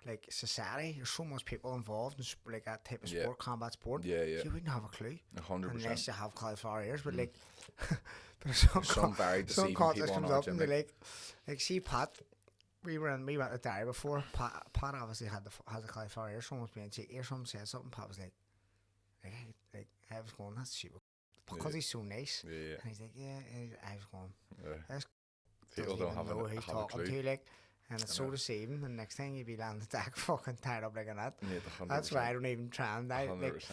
like, society, there's so much people involved in like that type of sport, combat sport. You wouldn't have a clue 100%, unless you have cauliflower ears. But like, there's some very deceiving people comes up and they like see Pat. We went to Derry before. Pat obviously has a cauliflower ear. Someone was being cheeky or someone said something. Pat was like I was going, that's stupid, because he's so nice. And he's like, I was going, people don't have know who he's talking to, like. And it's so deceiving. And next thing you'd be landing the deck fucking tied up like a nut. That's why I don't even try and RD's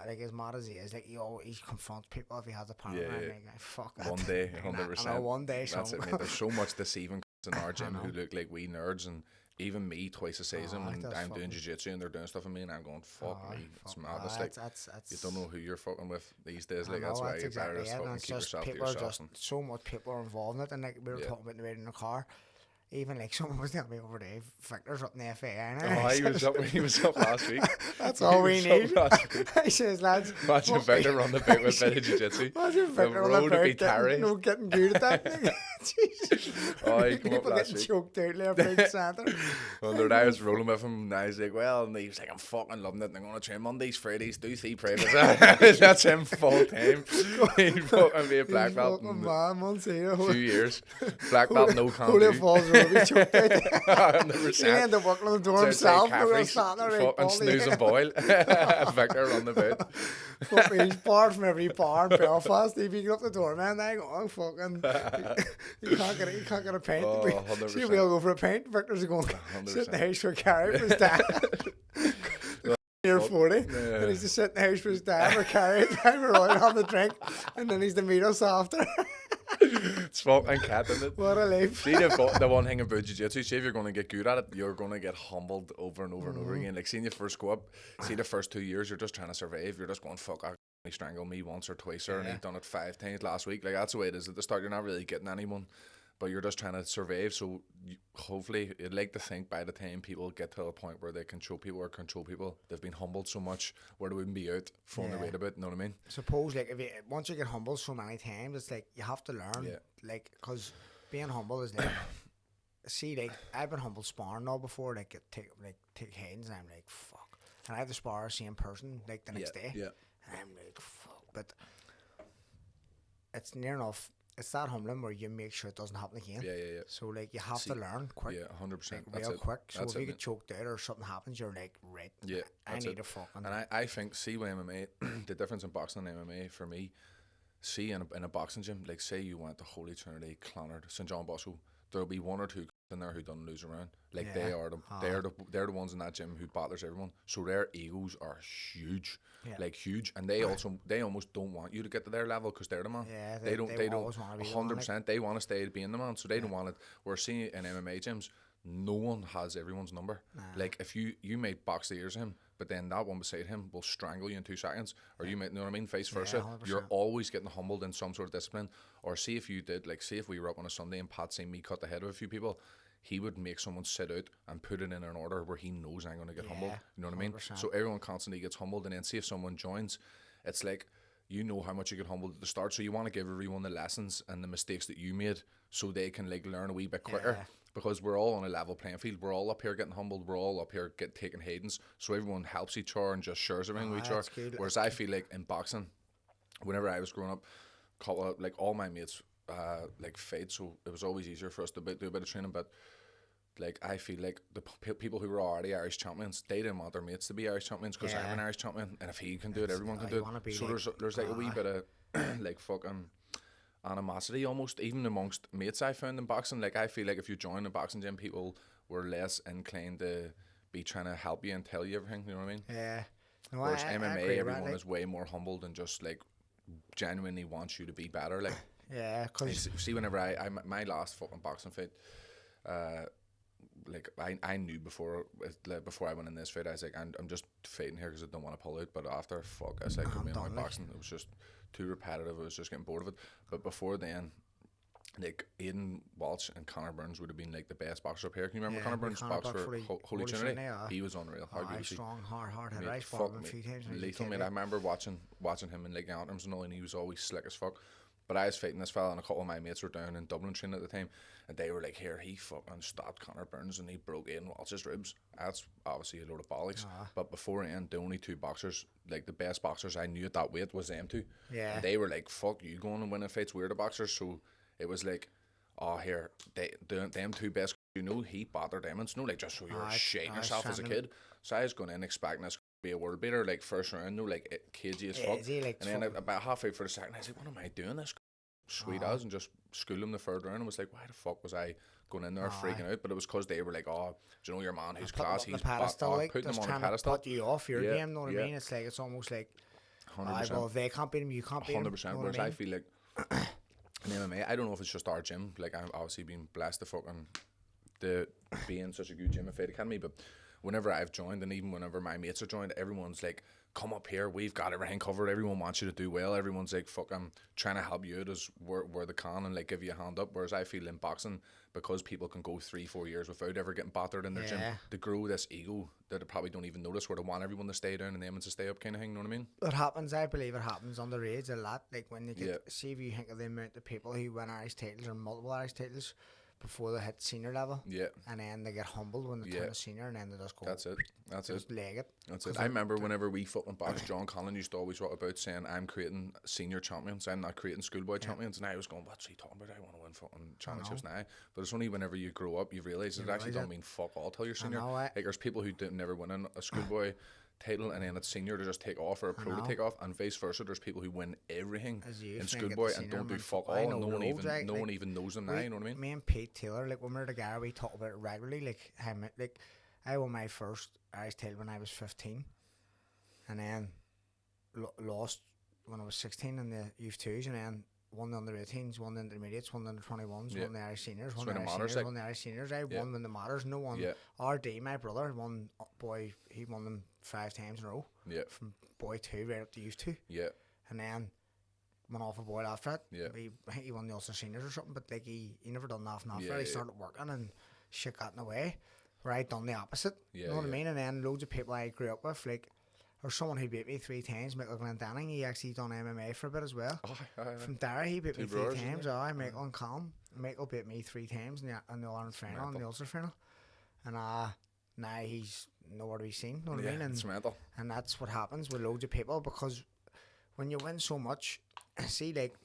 like as mad as he is, like he confronts people if he has a partner. Like, fuck that. One day, 100%. One day. That's it, mate. There's so much deceiving in our gym who look like wee nerds, and even me twice a season when I'm doing jiu-jitsu and they're doing stuff with me and I'm going, fuck me, it's madness. Like, you don't know who you're fucking with these days. Like, that's why you better just fucking keep yourself to yourself. So much people are involved in it, and like we were talking about the way in the car. Even like someone was telling me over there, Victor's up in the FAI. He was up last week. That's all we need. I says, lads, imagine Victor on the boat with bit of jiu-jitsu. Imagine Victor on the boat getting good at that thing. Jesus. He come up last week. Choked out left, right, and centre. Well, I was rolling with him, and I was like, well, and he was like, I'm fucking loving it, and I'm going to train Mondays, Fridays, do 3 privates. That's him full time. He'd fucking be a black belt in a few years. Black belt, no comedy. He choked out. He ended up working on the door himself. Fucking Snoozing Boyle. Victor on the boat. He's barred from every bar in Belfast. If you get up the door, man, I go, fucking, you can't get a pint. See, we'll go for a pint. Victor's going, sit in the house for a carry for his dad. Near 40, and he's just sitting in the house for his dad for carry. Then we're all having a drink, and then he's to meet us after. It's fucking cat, isn't it? What a life. See, the one thing about jiu-jitsu, see if you're going to get good at it, you're going to get humbled over and over and over again. Like, seeing you first go up, see the first 2 years, you're just trying to survive. You're just going, fuck, he strangled me once or twice, and he'd done it 5 times last week. Like, that's the way it is at the start. You're not really getting anyone, but you're just trying to survive. So hopefully, you'd like to think by the time people get to a point where they control people, they've been humbled so much where they wouldn't be out throwing their weight about. You know what I mean? Suppose like once you get humbled so many times, it's like you have to learn. Like, because being humble is like, see, like I've been humbled sparring now before. Like take hands, and I'm like, fuck, and I have to spar the same person like the next day. And I'm like, fuck, but it's near enough. it's that humbling where you make sure it doesn't happen again. Yeah. So like you have to learn quick. Yeah, 100%. Like, that's real it. quick. So that's if you it, get choked out or something happens, you're like, right. Yeah, I need to fucking. And I think, see with MMA, the difference in boxing and MMA for me, see in a boxing gym, like say you went to Holy Trinity, Clonard, St John Bosco, there'll be one or two in there who don't lose around. Like they're the ones in that gym who batters everyone. So their egos are huge, like huge, and they almost don't want you to get to their level because they're the man. Yeah, they don't 100%. They want to stay being the man, so they don't want it. We're seeing in MMA gyms, no one has everyone's number. Like if you might box the ears of him, but then that one beside him will strangle you in 2 seconds, or you might, you know what I mean, vice versa. You're always getting humbled in some sort of discipline. Or see if you did, like say if we were up on a Sunday and Pat seen me cut the head of a few people, he would make someone sit out and put it in an order where he knows I'm going to get humbled. You know what I mean? 100%. So everyone constantly gets humbled, and then see if someone joins, it's like, you know how much you get humbled at the start, so you want to give everyone the lessons and the mistakes that you made so they can like learn a wee bit quicker. Because we're all on a level playing field. We're all up here getting humbled. We're all up here taking Haydens. So everyone helps each other and just shares everything with each other. Whereas I feel like in boxing, whenever I was growing up, like all my mates like fight, so it was always easier for us to do a bit of training. But like I feel like the people who were already Irish champions, they didn't want their mates to be Irish champions because I'm an Irish champion, and if he can do it, everyone can do it. So there's like a wee bit of like fucking animosity almost, even amongst mates I found in boxing. Like I feel like if you join a boxing gym, people were less inclined to be trying to help you and tell you everything, you know what I mean? Yeah. No, whereas MMA, everyone like, is way more humbled and just like genuinely wants you to be better. Like yeah, because see whenever I my last fucking boxing fight, like I knew before I went in this fight, I was like, I'm just fighting here because I don't want to pull out. But after, fuck, I said, put me in my boxing. It was just too repetitive. I was just getting bored of it. But before then, like Aidan Walsh and Conor Burns would have been like the best boxers up here. Can you remember Conor Burns box for Holy Trinity? He was unreal. Strong, hard head. I fought him a few times. Lethal, mate. I remember watching him in like anthems and all, and he was always slick as fuck. But I was fighting this fella, and a couple of my mates were down in Dublin training at the time, and they were like, here, he fucking stopped Conor Burns and he broke Aidan Walsh's ribs. That's obviously a load of bollocks. But beforehand, the only two boxers, like the best boxers I knew at that weight was them two. Yeah. And they were like, fuck you going and winning fights, we're the boxers. So it was like, oh, here, them two best, you know, he battered them. It's no like just so you're shaking yourself as a kid. So I was going in expecting this to be a world beater, like first round, no, like cagey as fuck. Like and then about halfway for the second, I was like, what am I doing this? Sweet as, and just school him the third round, and was like, why the fuck was I going in there freaking out? But it was because they were like, oh, do you know your man, he's class, he's putting him on a pedestal. Put you off your game, know what I mean? It's like, it's almost like, 100%. Well, if they can't beat him, you can't beat him. 100%. Whereas I feel like in MMA, I don't know if it's just our gym, like I've obviously been blessed to be in such a good gym at Fight Academy, but whenever I've joined, and even whenever my mates are joined, everyone's like, come up here, we've got everything covered, everyone wants you to do well, everyone's like fucking trying to help you out as where they can and like give you a hand up. Whereas I feel in boxing, because people can go 3-4 years without ever getting battered in their gym, they grow this ego that they probably don't even notice, where they want everyone to stay down and them to stay up kind of thing, you know what I mean? It happens, I believe it happens underage a lot. Like when you get, see if you think of the amount of people who win Irish titles or multiple Irish titles before they hit senior level, and then they get humbled when they turn a senior, and then they just go, that's it, leg it. That's it. I remember whenever we fucking boxed, John Collin used to always talk about saying, I'm creating senior champions, I'm not creating schoolboy champions, and I was going, what's he talking about? I want to win fucking championships now. But it's only whenever you grow up you realise it actually don't mean fuck all till you're senior. Like there's people who never win a schoolboy title, and then it's senior to just take off, or a pro to take off, and vice versa. There's people who win everything in schoolboy and don't do fuck all, and no one even knows them now, you know what I mean? Me and Pete Taylor, like when we were together, we talk about it regularly. Like I won my first Irish title when I was 15, and then lost when I was 16 in the youth twos, and then won the under 18s, won the intermediates, won the under 21s, won the Irish seniors, won the Irish seniors, won the Irish seniors. I won when the matters. No one. RD, my brother, won. Boy, he won them 5 times in a row. From boy 2 right up to youth 2. And then went off a Boyle after that. I think he won the Ulster seniors or something. But like he never done nothing after that. He started working and shit got in the way. Where I done the opposite. You know what I mean? And then loads of people I grew up with, like. Or someone who beat me 3 times, Michael Glendenning, he actually done MMA for a bit as well. From Derry, he beat me 3 times. Michael and Calm. Michael beat me 3 times in the All-Ireland final and the Ulster final. And now he's nowhere to be seen, know what I mean? And that's what happens with loads of people, because when you win so much, see, like,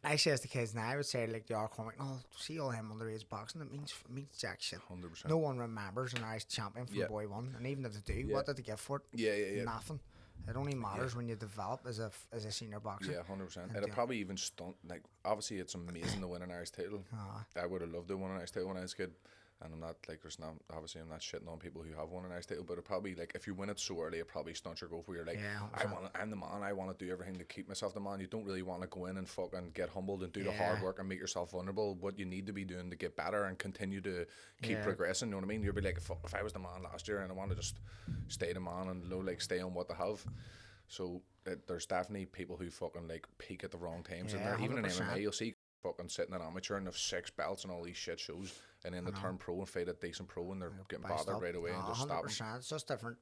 I says to kids now, I would say like they are coming, no, see all him underage boxing, it means jack shit. 100%. No one remembers an Irish champion from boy one, and even if they do, what did they get for it? Yeah. Nothing. It only matters when you develop as a senior boxer. Yeah, 100%. It'll probably even stunt, like, obviously it's amazing to win an Irish title. I would have loved to win an Irish title when I was a kid. And I'm not, like, obviously I'm not shitting on people who have won an Irish title, but it probably, like, if you win it so early, it probably stunts your growth where you're like, I'm the man, I want to do everything to keep myself the man. You don't really want to go in and fucking get humbled and do the hard work and make yourself vulnerable. What you need to be doing to get better and continue to keep progressing, you know what I mean? You'll be like, if I was the man last year and I want to just stay the man and, like, stay on what they have. So there's definitely people who fucking, like, peak at the wrong times. And even in MMA, you'll see fucking sitting at amateur and have 6 belts and all these shit shows, and then they turn pro and fight a decent pro and they're getting bothered right away and just stop 100%. It's just different.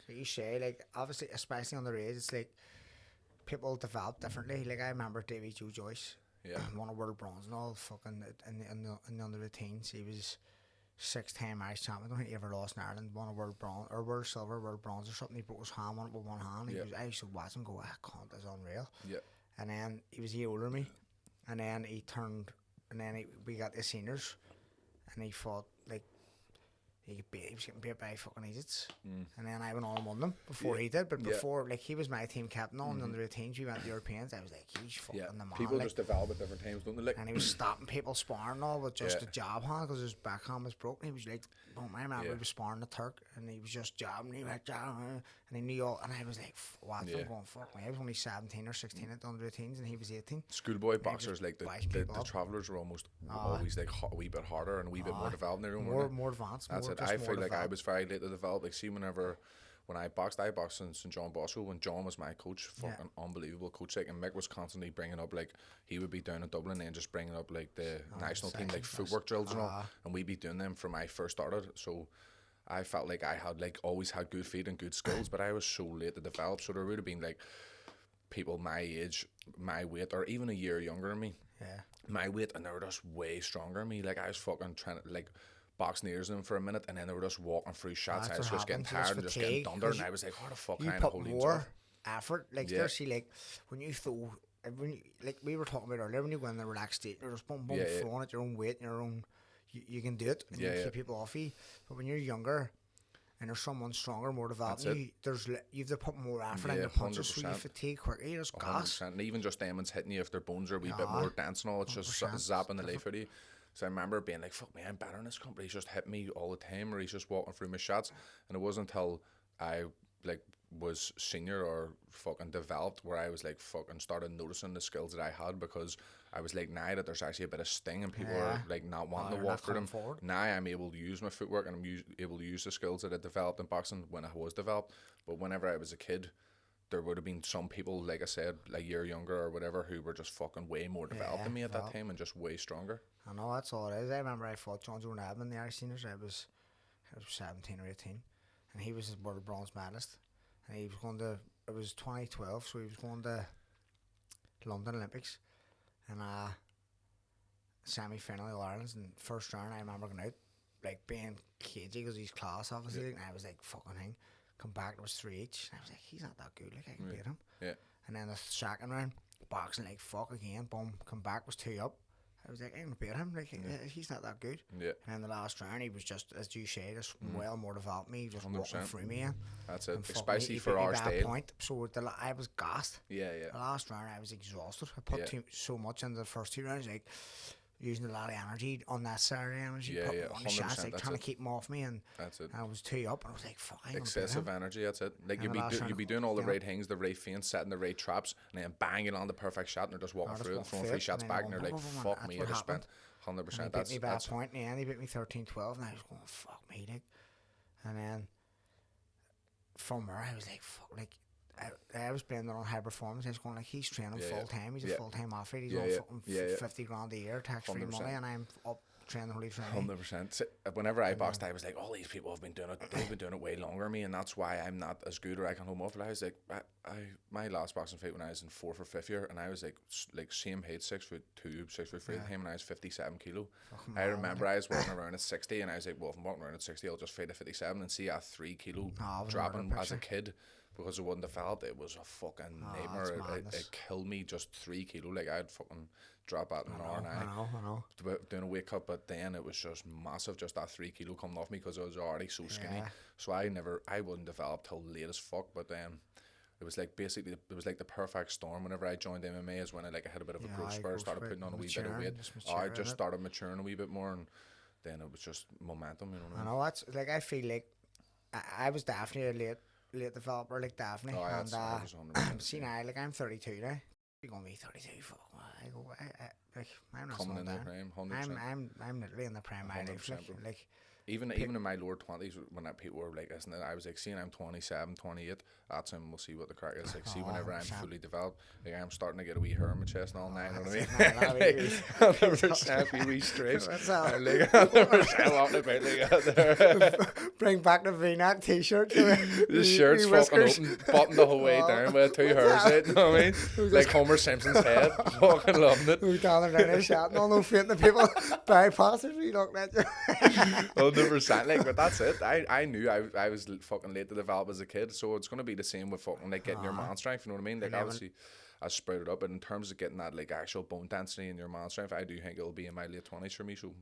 Like you say, like, obviously, especially underage, it's like people develop differently. Like, I remember Davy Joe Joyce, won a world bronze and all, fucking in the under 18s. He was 6-time Irish champion. I don't think he ever lost in Ireland. Won a world bronze or world silver, world bronze or something. He broke his hand, won it with one hand. I used to watch him go, "God, that's unreal." Yeah. And then he was a year older than me. And then he turned, and then we got the seniors, and he fought like he was getting beat by fucking idiots. And then I went on and won them before he did. But before, like, he was my team captain on the under 18s. We went to Europeans. I was like, he's fucking the man. People like, just develop at different times, don't they? Like, and he was stopping people sparring and all with just a jab hand because his backhand was broken. He was like, I remember he was sparring the Turk, and he was just jabbing. He went jabbing, and he knew all. And I was like, what? I'm going, fuck me. I was only 17 or 16 at the under 18s, and he was 18. Schoolboy boxers, like the travellers, were almost always like a wee bit harder and a wee bit more developed in their own way. More advanced. That's it. I feel like I was very late to develop. Like, see, when I boxed in St. John Bosco when John was my coach, fucking unbelievable coach. Like, and Mick was constantly bringing up, like, he would be down in Dublin and just bringing up like the national team, like footwork drills and all, and we'd be doing them from I first started. So I felt like I had like always had good feet and good skills, but I was so late to develop. So there would have been like people my age, my weight, or even a year younger than me, my weight, and they were just way stronger than me. Like, I was fucking trying to like boxing ears in them for a minute, and then they were just walking through shots. I was just getting tired and just getting thundered, and I was like, "How the fuck can I hold these off?" Effort, like, seriously, like when you throw, like we were talking about earlier, when you go in the relaxed state, you're just boom, throwing at your own weight and your own, you can do it, and you keep people off you. But when you're younger and there's someone stronger, more developed, you have to put more effort into punches, so you fatigue quicker. You just gas. And even just them hitting you if their bones are a wee bit more dense and all, it's just zapping the life out of you. So I remember being like, fuck me, I'm better in this company. He's just hit me all the time, or he's just walking through my shots. And it wasn't until I like was senior or fucking developed where I was like fucking started noticing the skills that I had, because I was like, now that there's actually a bit of sting and people are like not wanting to walk through them. Now I'm able to use my footwork and I'm able to use the skills that I developed in boxing when I was developed. But whenever I was a kid, there would have been some people, like I said, a year younger or whatever, who were just fucking way more developed than me at that time and just way stronger. I know, that's all it is. I remember I fought John Joe Nabin in the Irish seniors. I was 17 or 18, and he was his world bronze medalist. And he was going to, it was 2012, so he was going to London Olympics. And semi-final of Ireland's and first round, I remember going out, like being cagey because he's class, obviously. And I was like, fucking thing. Come back, it was 3 each. And I was like, he's not that good, like I can beat him. And then the second round, boxing like fuck again, boom, come back, was 2 up. I was like, I can beat him, like he's not that good. And then the last round, he was just, as you say, just well more developed me, just 100%. Walking through me. That's it, especially for our style. Point. So I was gassed. The last round, I was exhausted. I put so much into the first 2 rounds, like using a lot of energy, unnecessary energy, putting on the shots, like trying to keep him off me, and that's it. I was 2 up, and I was like, fuck, excessive energy, that's it. Like you'd be doing all the right things, the right feints, setting the right traps, and then banging on the perfect shot, and they're just walking through and throwing 3 shots back, and they're like, fuck me, I just spent 100%. That's me bad point in the end. He beat me 13-12, and I was going, fuck me, like. And then from there, I was like, fuck, like. I was blaming it on high performance. I was going like, he's training full time. He's a full time athlete. He's on fucking 50 grand a year, tax free money, and I'm up training holy training. 100%. Whenever I boxed, I was like, all these people have been doing it. They've been doing it way longer than me, and that's why I'm not as good or I can hold off. But I was like, my last boxing fight when I was in 4th or 5th year, and I was like same height, 6'2", 6'3" at him, and I was 57 kilo. I remember I was walking around at 60, and I was like, well, if I'm walking around at 60, I'll just fight at 57 and see a 3 kilo dropping as a kid. because it wasn't developed. It was a fucking nightmare. It killed me just 3 kilo. Like I'd fucking drop out in an hour and I know. Doing a weight cut, but then it was just massive. Just that 3 kilo coming off me because I was already so skinny. So I wouldn't develop till late as fuck. But then it was like basically the perfect storm. Whenever I joined MMA is when I had a bit of a growth spurt, started putting on a wee bit of weight. I just started maturing a wee bit more, and then it was just momentum. You know what I mean? I know that's like, I feel like I was definitely a late developer, like Daphne. Oh, and I was 100%. see now, like I'm 32 now. You're gonna be 32. Fuck, I'm not coming in the prime. 100%. I'm literally in the prime of my life. Like even in my lower 20s, when people were like, isn't it? I was like, seeing I'm 27, 28. That's when we'll see what the crack is. Like, see, whenever I'm fully developed, like I'm starting to get a wee hair in my chest and all night. You know what I mean? 100% wee stripes. I'll never say what about like out there. Bring back the V-neck t-shirt. The shirt's fucking open, buttoned the whole way down with 2 hairs out. You know what I mean? Like Homer Simpson's head. Fucking loving it. Who's down there and shouting all no fainting the people bypassing me looking at you. 100%. Like, but that's it. I knew I was fucking late to develop as a kid, so it's gonna be the same with fucking like getting your man strength. You know what I mean? Like obviously, I sprouted up, but in terms of getting that like actual bone density in your man strength, I do think it'll be in my late 20s for me. So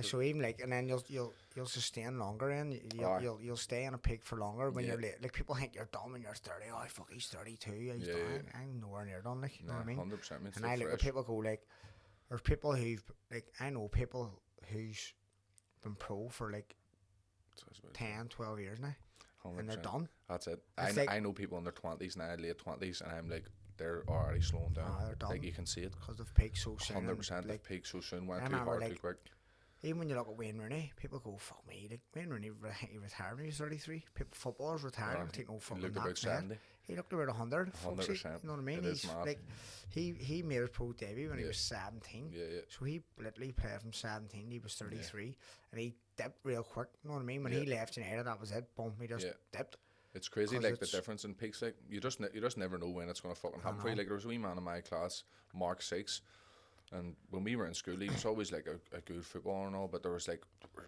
so even like, and then you'll sustain longer, and you'll stay in a peak for longer when you're late. Like people think you're done when you're 30. Oh fuck, he's 32. He's done. I'm nowhere near done. Like you know what I mean? 100%. And I look at people go like, there's people who've like, I know people who's been pro for like 10, 12 years now. 100%. And they're done. That's it. I know people in their 20s now, late 20s, and I'm like, they're already slowing down. They're done. Like you can see it because they've peaked so soon. 100%. They've peaked so soon. Went too hard, too quick. Even when you look at Wayne Rooney, people go, "Fuck me!" Like Wayne Rooney, he retired when he was 33. Footballers retire and take no fucking nap. He looked about 70. He looked about 100. 100%. You know what I mean? He's mad. Like he made his pro debut when he was 17. Yeah. So he literally played from 17. He was 33, and he dipped real quick. You know what I mean? When he left United, that was it. Boom, he just dipped. It's crazy, like the difference in peaks. Like you just never know when it's gonna fucking happen for you. Like there was a wee man in my class, Mark Sykes, and when we were in school, he was always like a good footballer and all. But there was like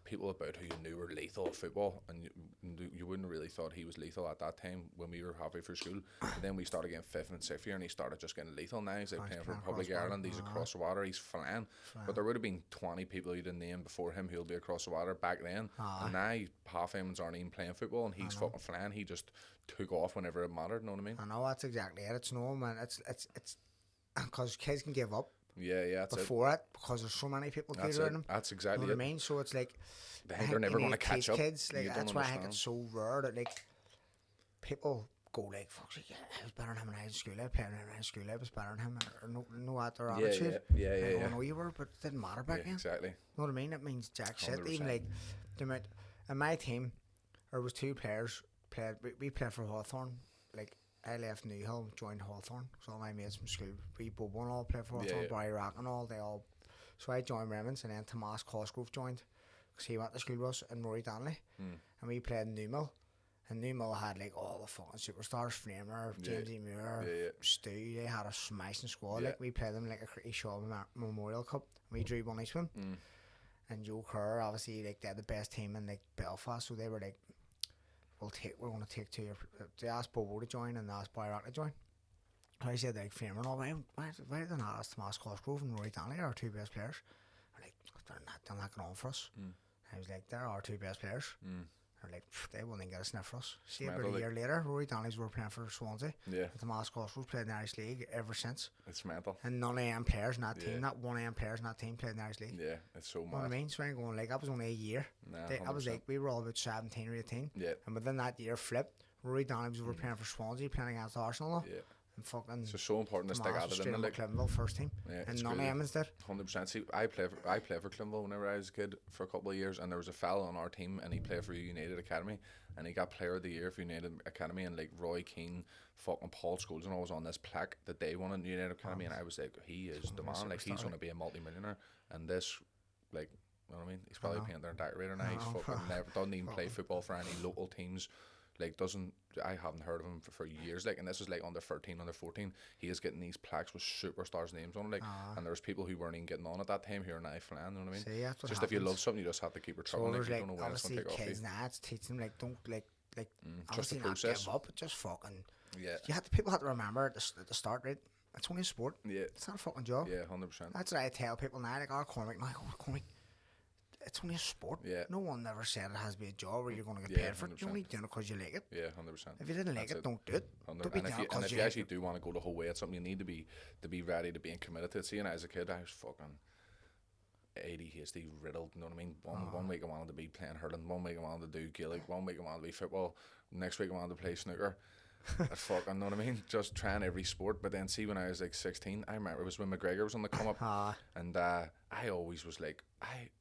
people about who you knew were lethal at football, and you wouldn't really thought he was lethal at that time when we were halfway through school. And then we started getting 5th and 6th year, and he started just getting lethal. Now he's like playing for Republic Ireland. He's across the water. He's flying. But there would have been 20 people you didn't name before him who'll be across the water back then. And now half of them aren't even playing football, and he's fucking flying. He just took off whenever it mattered. Know what I mean? I know, that's exactly it. It's no, man. It's because kids can give up. That's before it because there's so many people good around them. That's exactly what I mean. So it's like they're never going to catch up. Kids, like that's why I think it's so rare that like people go like, "Fuck, I was better than him when I was in school. I played when I was in school. I was better than him." Or no what their attitude. I know you were, but it didn't matter back then. Exactly. You know what I mean? It means jack shit. 100%. Even like in my team, there was 2 players played. We played for Hawthorn. Like I left Newhill, joined Hawthorn. So all my mates from school, we both all played for Hawthorn, Barry Rock and all. They all. So I joined Remens, and then Tomas Cosgrove joined because he went to school with us, and Rory Danley, and we played in Newmill. And Newmill had like all the fucking superstars, Framer, James E. Muir, Stu. They had a smashing squad. Like we played them like a Crickie Shaw Memorial Cup. We drew one each one. And Joe Kerr, obviously, like they had the best team in like Belfast, so they were like, we're going to take 2. They asked Bobo to join and they asked Boyle to join. So I said like Framer and all, why did they not ask Tomas Cosgrove and Rory Danley, our 2 best players? They're like, they're not going on for us. I was like, they're our 2 best players. They're like, they won't even get a sniff for us. See, about a year later, Rory Danley's were playing for Swansea. And Tomas Cosgrove's played in the Irish League ever since. It's mental. And none of them players in that team, not one of them players in that team played in the Irish League. Yeah, it's so mad. You know what I mean? So I'm going like, that was only a year. I was like, we were all about 17 or 18. And within that year flipped, Rory Danley was over playing for Swansea, playing against Arsenal. And fucking it's so important to stick at it in the Clinville first team. And none of them is there. 100%. See, I played for Clinville whenever I was a kid for a couple of years, and there was a fella on our team, and he played for United Academy, and he got Player of the Year for United Academy, and like Roy Keane, fucking Paul Scholes, and all was on this plaque that they won in United Academy, and I was like, he is the man. Like he's going to be a multi-millionaire, and this, like, you know what I mean? He's probably paying their decorator now. He's fucking never doesn't even play football for any local teams. Like I haven't heard of him for years. Like, and this is like under 13, under 14. He is getting these plaques with superstars' names on it. Like, and there's people who weren't even getting on at that time who are now flying. You know what I mean? See, that's what just happens. if you love something, you just have to keep your trouble. So like, you don't know when it's obviously going to take off. Kids now, it's teaching them like don't like like just the obviously not process. give up, but just fucking. Yeah. People have to remember at the start, right? It's only a sport. Yeah. It's not a fucking job. Yeah, 100%. That's what I tell people now. Like, Cormac, it's only a sport. Yeah. No one ever said it has to be a job where you're going to get paid for it. You're only doing it because you like it. Yeah, 100%. If you didn't like it, don't do it. Don't be doing it and because if you actually do want to go the whole way, it's something you need to be ready to be committed to it. See, and as a kid, I was fucking ADHD riddled, you know what I mean? One week I wanted to be playing hurling, 1 week I wanted to do Gaelic, 1 week I wanted to be football, next week I wanted to play snooker. Fucking, you know what I mean? Just trying every sport. But then see, when I was like 16, I remember it was when McGregor was on the come up, and I always was like,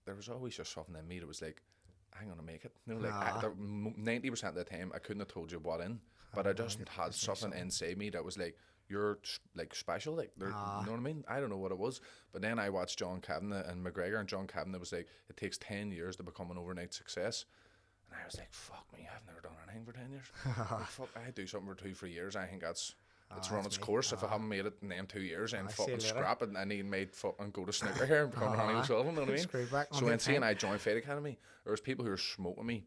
there was always just something in me that was like, I'm gonna make it. You know, like 90% of the time I couldn't have told you what in, but I just had something inside me that was like, you're like special, like you know what I mean? I don't know what it was, but then I watched John Kavanagh and McGregor, and John Kavanagh was like, it takes 10 years to become an overnight success, and I was like, fuck me, I've never done anything for 10 years. Like, fuck, I do something for 2-3 years. I think it's run its course. If I haven't made it in them 2 years, then fucking scrap it, and I need made fucking go to snooker here and become Ronnie O'Sullivan, you know what I mean? So when seeing I joined Fight Academy, there was people who were smoking me.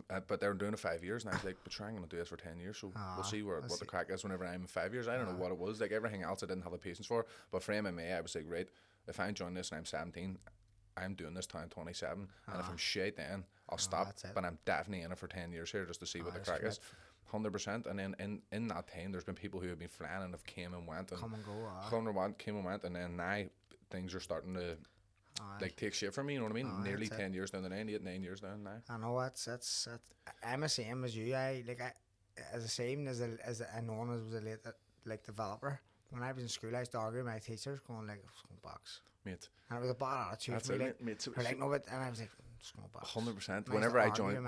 But they were doing it 5 years, and I was like, but I'm going to do this for 10 years, so we'll see what the crack is whenever I'm in 5 years. I don't know what it was. Like, everything else I didn't have the patience for. But for MMA, I was like, right, if I join this and I'm 17, I'm doing this till I'm 27. And if I'm shit then, I'll stop. But I'm definitely in it for 10 years here just to see what the crack is. 100%. And then in that time, there's been people who have been flying and have came and went. And came and went. And then now things are starting to... like take shit from me, you know what I mean? Nearly 10 years down the line, 9 years down now. I know that's I'm the same as you. As the same as I known as was a late like developer. When I was in school, I used to argue with my teachers, going like, "Just go box, mate." And it was a bad attitude for me, mate. Like, no, but and I was like, "Just go box." 100%. Whenever I joined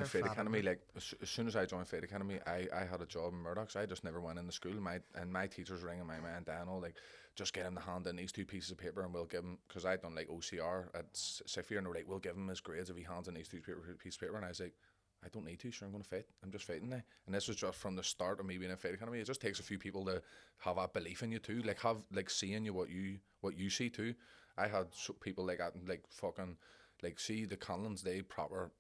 Fight Academy, like as soon as I joined Fight Academy, I had a job in Murdoch's. I just never went into school. My teachers ringing my man Daniel, like, just get him to hand in these 2 pieces of paper and we'll give him, because I'd done like OCR at Siffier, and they were like, we'll give him his grades if he hands in these 2 pieces of paper. And I was like, I don't need to, sure, I'm going to fight. I'm just fighting now. And this was just from the start of me being in Fight Academy. It just takes a few people to have that belief in you too, like have like seeing you what you see too. I had people like that, like fucking like see the Conlons, they proper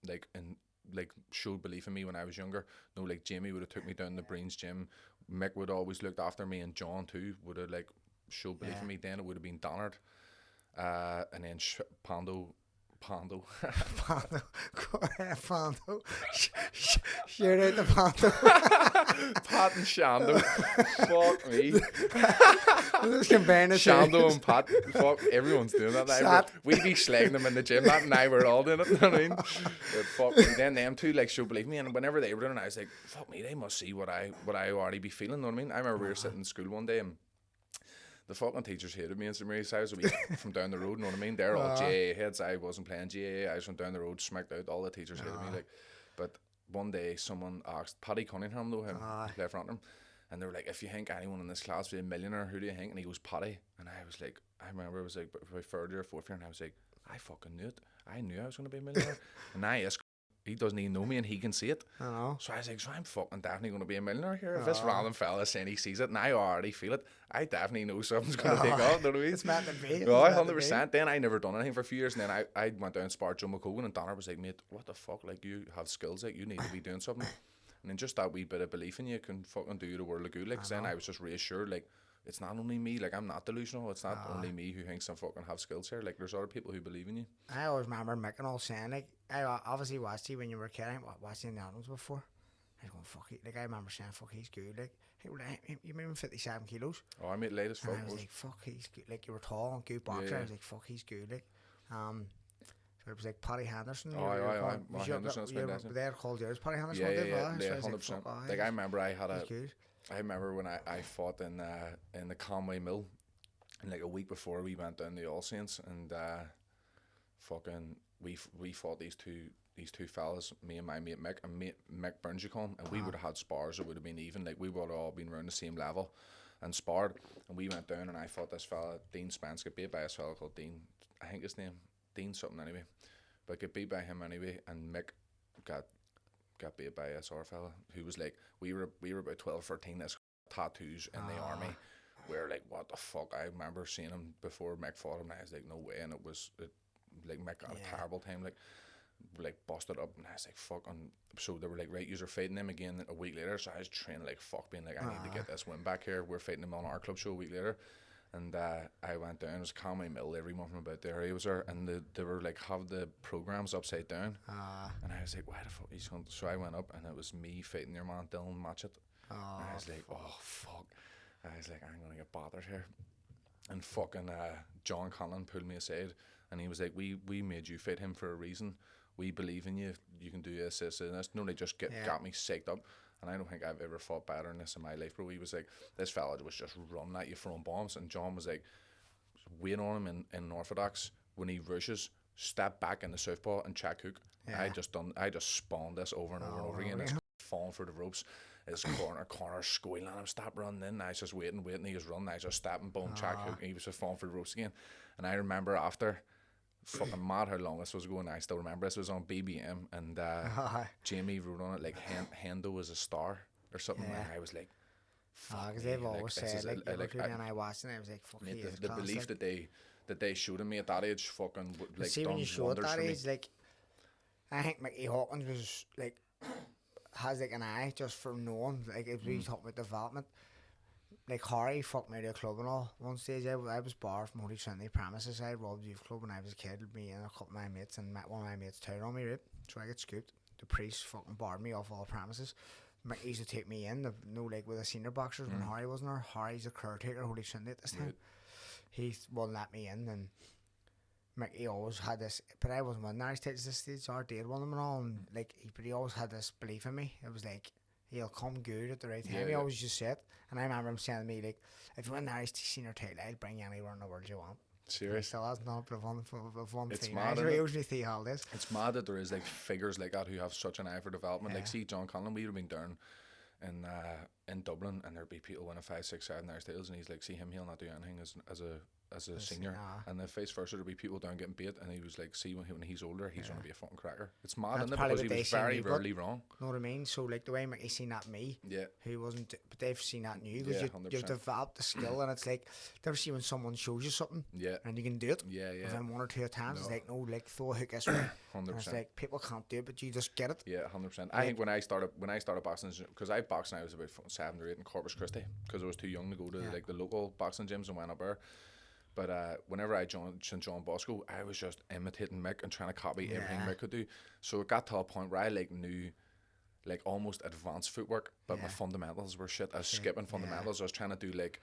like and like showed belief in me when I was younger. No, like Jamie would have took me down the Brains gym. Mick would always looked after me, and John too would have like showed belief in me. Then it would have been Donard, and then Pondo. Pondo. Shout out to Pondo. Pat and Shando. Fuck me. Shando and Pat. Fuck, everyone's doing that now. We'd be slagging them in the gym, that, and now we're all doing it, you know what I mean? But fuck me. Then them two like show believe me, and whenever they were doing it, I was like, fuck me, they must see what I already be feeling, you know what I mean? I remember we were sitting in school one day, and the fucking teachers hated me in St Mary's. I was a wee from down the road, you know what I mean? They're all GAA heads. I wasn't playing GAA. I was from down the road, smacked out. All the teachers hated me. Like, but one day someone asked Paddy Cunningham, though, him play front of him, and they were like, if you think anyone in this class will be a millionaire, who do you think? And he goes, Paddy. And I was like, I remember it was like my 3rd year, 4th year, and I was like, I fucking knew it. I knew I was going to be a millionaire. And now he doesn't even know me, and he can see it. I know. So I was like, so I'm fucking definitely going to be a millionaire here. If this random fella saying he sees it, and I already feel it, I definitely know something's going to take off. You know what I mean? It's meant to be. Oh, 100%. Then I never done anything for a few years, and then I went down and sparred Joe McComb, and Donner was like, mate, what the fuck? Like, you have skills, like, you need to be doing something. And then just that wee bit of belief in you can fucking do the world of good. Like, then I was just reassured, like, it's not only me, like, I'm not delusional. It's not only me who thinks I fucking have skills here. Like, there's other people who believe in you. I always remember Mick and all saying, like, I obviously watched you when you were a kid. I watched you in the albums before. I was going, fuck it. Like, I remember saying, fuck, he's good. Like, you made him 57 kilos. Oh, I made late as fuck. And I was like, fuck, he's good. Like, you were tall and good boxer. I was like, fuck, he's good. Like, so it was like Paddy Henderson. They're called yours Paddy Henderson. Yeah, 100%. Like, I remember I remember when I fought in the Conway Mill, and like a week before we went down the All Saints, and fucking we fought these two fellas, me and my mate Mick, and Mick Burnjicom, and we would have had spars. It would have been even, like we would have all been around the same level and sparred, and we went down and I fought this fella Dean Spence, got beat by a fella called Dean, I think his name Dean something anyway, but got beat by him anyway, and Mick got beat by a other fella who was like, we were about 12, 13, this tattoos in the army. We were like, what the fuck? I remember seeing him before Mick fought him, and I was like, no way. And like Mick got a terrible time. Like, like busted up, and I was like, fuck. And so they were like, right, you're fighting them again a week later. So I was training like fuck, being like, I need to get this win back here. We're fighting them on our club show a week later. And I went down. It was Conway Mill, everyone from about there. He was there, and they were like have the programs upside down. And I was like, why the fuck he's going? So I went up, and it was me fighting your man Dylan Matchett. And I was like, oh fuck. I was like, I'm gonna get bothered here. And fucking John Conlon pulled me aside, and he was like, we made you fight him for a reason. We believe in you. You can do this, this, and this. No, they just got me psyched up. And I don't think I've ever fought better than this in my life, bro. He was like, this fella was just running at you, throwing bombs. And John was like, waiting on him in Orthodox. When he rushes, step back in the southpaw and check hook. Yeah. I just spawned this over and over and over again. It's falling for the ropes. His corner squealing at him, stop running in. I was just waiting. He was running. I was just stepping, boom, check hook. And he was just falling for the ropes again. And I remember after, fucking mad how long this was going. I still remember this was on BBM, and Jamie wrote on it like Hendo was a star or something. And I was like, because they've always said like and I watched and I was like, fuck, mate, the belief that they showed in me at that age, fucking like, see, when you show at that age, like I think Mickey Hawkins was like has like an eye just for knowing, like if we talk about development. Like Harry fucked me to a club and all. One stage I was barred from Holy Trinity premises. I robbed youth club when I was a kid, me and a couple of my mates, and one of my mates turned on me, right? So I get scooped. The priest fucking barred me off all premises. He used to take me in, like with the senior boxers when Harry wasn't there. Harry's a caretaker, Holy Trinity at this time. He wouldn't let me in, and Mickey always had this, but I wasn't winning. I takes this stage, I did one of them and all, and like, but he always had this belief in me. It was like, he'll come good at the right time. He always just said, and I remember him saying to me, like, if you win the Irish senior title, I'll bring you anywhere in the world you want. Serious? He still has not, but one it's thing. Mad, Usually 3 holidays. It's mad that there is like figures like that who have such an eye for development. Like, see, John Conlon, we would have been down in Dublin, and there'd be people winning 5, 6, 7 Irish titles, and he's like, see him, he'll not do anything as a senior, and the vice versa, there'd be people down getting bait, and he was like, see, when he's older, he's going to be a fucking cracker. It's mad, isn't it? Because he was very rarely wrong. Know what I mean? So like the way Mickey's seen that in me, who wasn't, but they've seen that in you, because you've developed the skill, and it's like, never see when someone shows you something, and you can do it, within 1 or 2 times, it's like, no, like throw a hook this way, 100%. It's like, people can't do it, but you just get it. 100%. I think when I started boxing, because I boxed when I was about 7 or 8 in Corpus Christi, because I was too young to go to like the local boxing gyms, and went up there. But whenever I joined St. John Bosco, I was just imitating Mick and trying to copy everything Mick could do. So it got to a point where I like knew like almost advanced footwork, but my fundamentals were shit. I was skipping fundamentals. I was trying to do like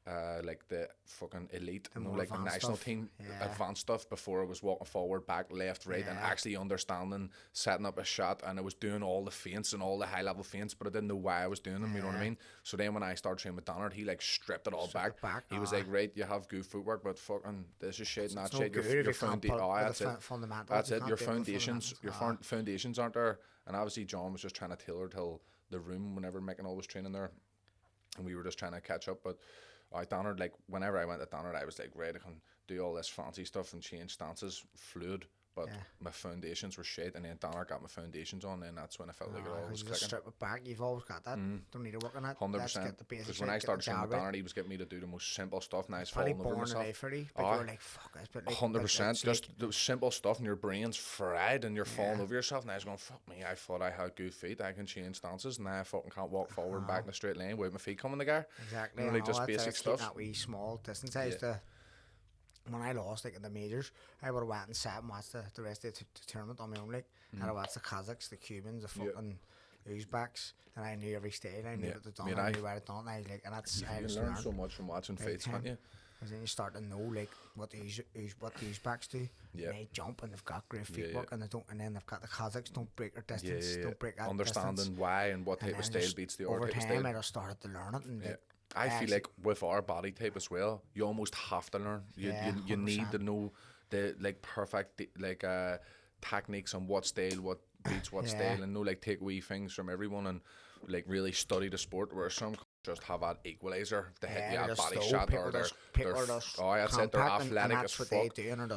the fucking elite, like the national team advanced stuff before I was walking forward, back, left, right, and actually understanding, setting up a shot, and I was doing all the feints and all the high level feints, but I didn't know why I was doing them, you know what I mean? So then when I started training with Donald, he like stripped it all back. He was like, right, you have good footwork, but fucking this is shit, not shit. Your that's it. Your foundations aren't there. And obviously John was just trying to tailor till the room whenever Mick and all was training there, and we were just trying to catch up. But Donard, like whenever I went to Donard, I was like, right, I can do all this fancy stuff and change stances, fluid, but my foundations were shit. And then Donard got my foundations on, and that's when I felt like it all was clicking. Strip it back, you've always got that. Don't need to work on that. 100%. Because when I started training with Donard, he was getting me to do the most simple stuff, and I was falling over myself. But you're like, fuck this. But 100%. Just the simple stuff, and your brain's fried, and you're falling over yourself. And I was going, fuck me, I thought I had good feet, I can change stances, and now I fucking can't walk forward back in a straight line without my feet coming together. Exactly. Really just basic stuff. That wee small distance. When I lost like in the majors, I would have went and sat and watched the rest of the tournament on my own, like, and I watched the Kazakhs, the Cubans, the fucking Uzbeks, and I knew every stage. I knew what they'd done, I knew where they'd done. I was like, and that's I just learned so much from watching fights, can't you? Because then you start to know like what the Uzbeks do. And they jump and they've got great feet work, and then they've got the Kazakhs don't break their distance, don't break that understanding distance. why and what type of style beats the other type of style. Over time, I just started to learn it, and I feel like with our body type as well, you almost have to learn. You need to know the like perfect like techniques on what style, what beats what style, and know like take wee things from everyone, and like really study the sport. Where some just have that equalizer to hit the body shot, or they're athletic as fuck. They do, and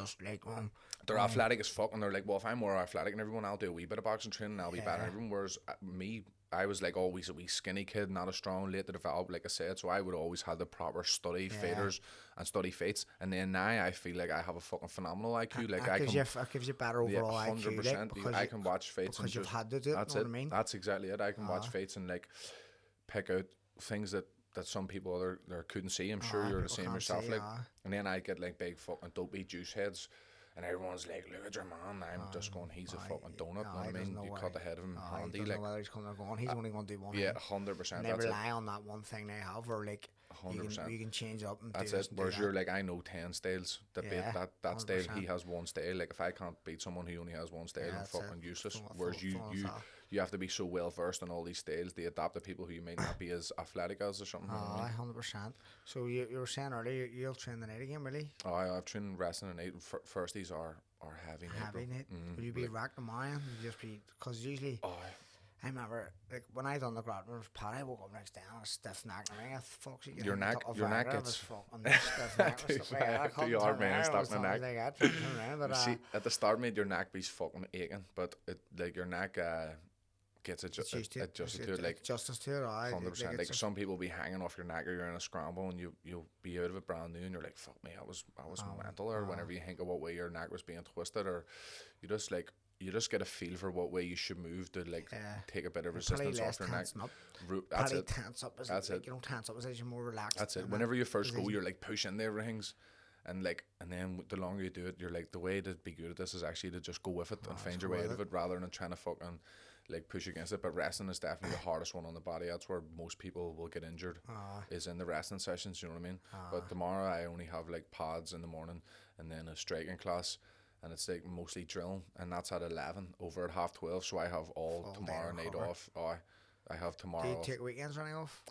they're athletic as fuck, and they're like, well, if I'm more athletic than everyone, I'll do a wee bit of boxing training, I'll be better than everyone. Whereas me, I was like always a wee skinny kid, not as strong, late to develop, like I said. So I would always have the proper study fighters and study fights. And then now I feel like I have a fucking phenomenal IQ. Like it gives you better overall IQ. 100%. Like, I can watch fights and you've had to do it. That's it. What I mean? That's exactly it. I can watch fights and like pick out things that some people there couldn't see. I'm sure you're the same yourself. Like, and then I get like big fucking dopey juice heads. And everyone's like, look at your man. I'm just going, he's a fucking donut. You know what I mean? You cut the head of him handy. He doesn't like, know whether he's coming or going. He's only going to do one. Yeah, 100%. Never rely on that one thing they have, or like 100%. You can change up and that's do it. Whereas you're like, I know 10 styles. That style, he has one style. Like if I can't beat someone who only has one style, I'm fucking useless. Whereas you have to be so well versed in all these styles to adapt to people who you might not be as athletic as or something. 100%. So you were saying earlier you'll train the night again, really? Oh, I've trained wrestling the night. Firsties are heavy night. Heavy night. Will you be racked tomorrow? You just be, because usually. I remember, like, when I done the grappling with Paddy, I woke up next day and I was stiff neck in the ring. I fuck your neck gets fucking stiff neck. Too hard, man, stuck in the neck. But, see, at the start, mate, your neck be fucking aching, but like your neck gets adjusted to it, like justice to it. 100%. Like some people be hanging off your neck, or you're in a scramble, and you'll be out of it brand new, and you're like, fuck me, I was mental. Or whenever you think of what way your neck was being twisted, or you just get a feel for what way you should move to take a bit of resistance off your neck. That's it. Tense up as you don't tense up as you're more relaxed. That's it. Whenever you first go, you're like pushing the rings, and then the longer you do it, you're like, the way to be good at this is actually to just go with it and find your way out of it rather than trying to fucking like push against it. But wrestling is definitely the hardest one on the body. That's where most people will get injured, is in the wrestling sessions, you know what I mean? But tomorrow I only have like pads in the morning and then a striking class, and it's like mostly drill, and that's at 11 over at 12:30. So I have all tomorrow night off. I have tomorrow. Do you take weekends running off?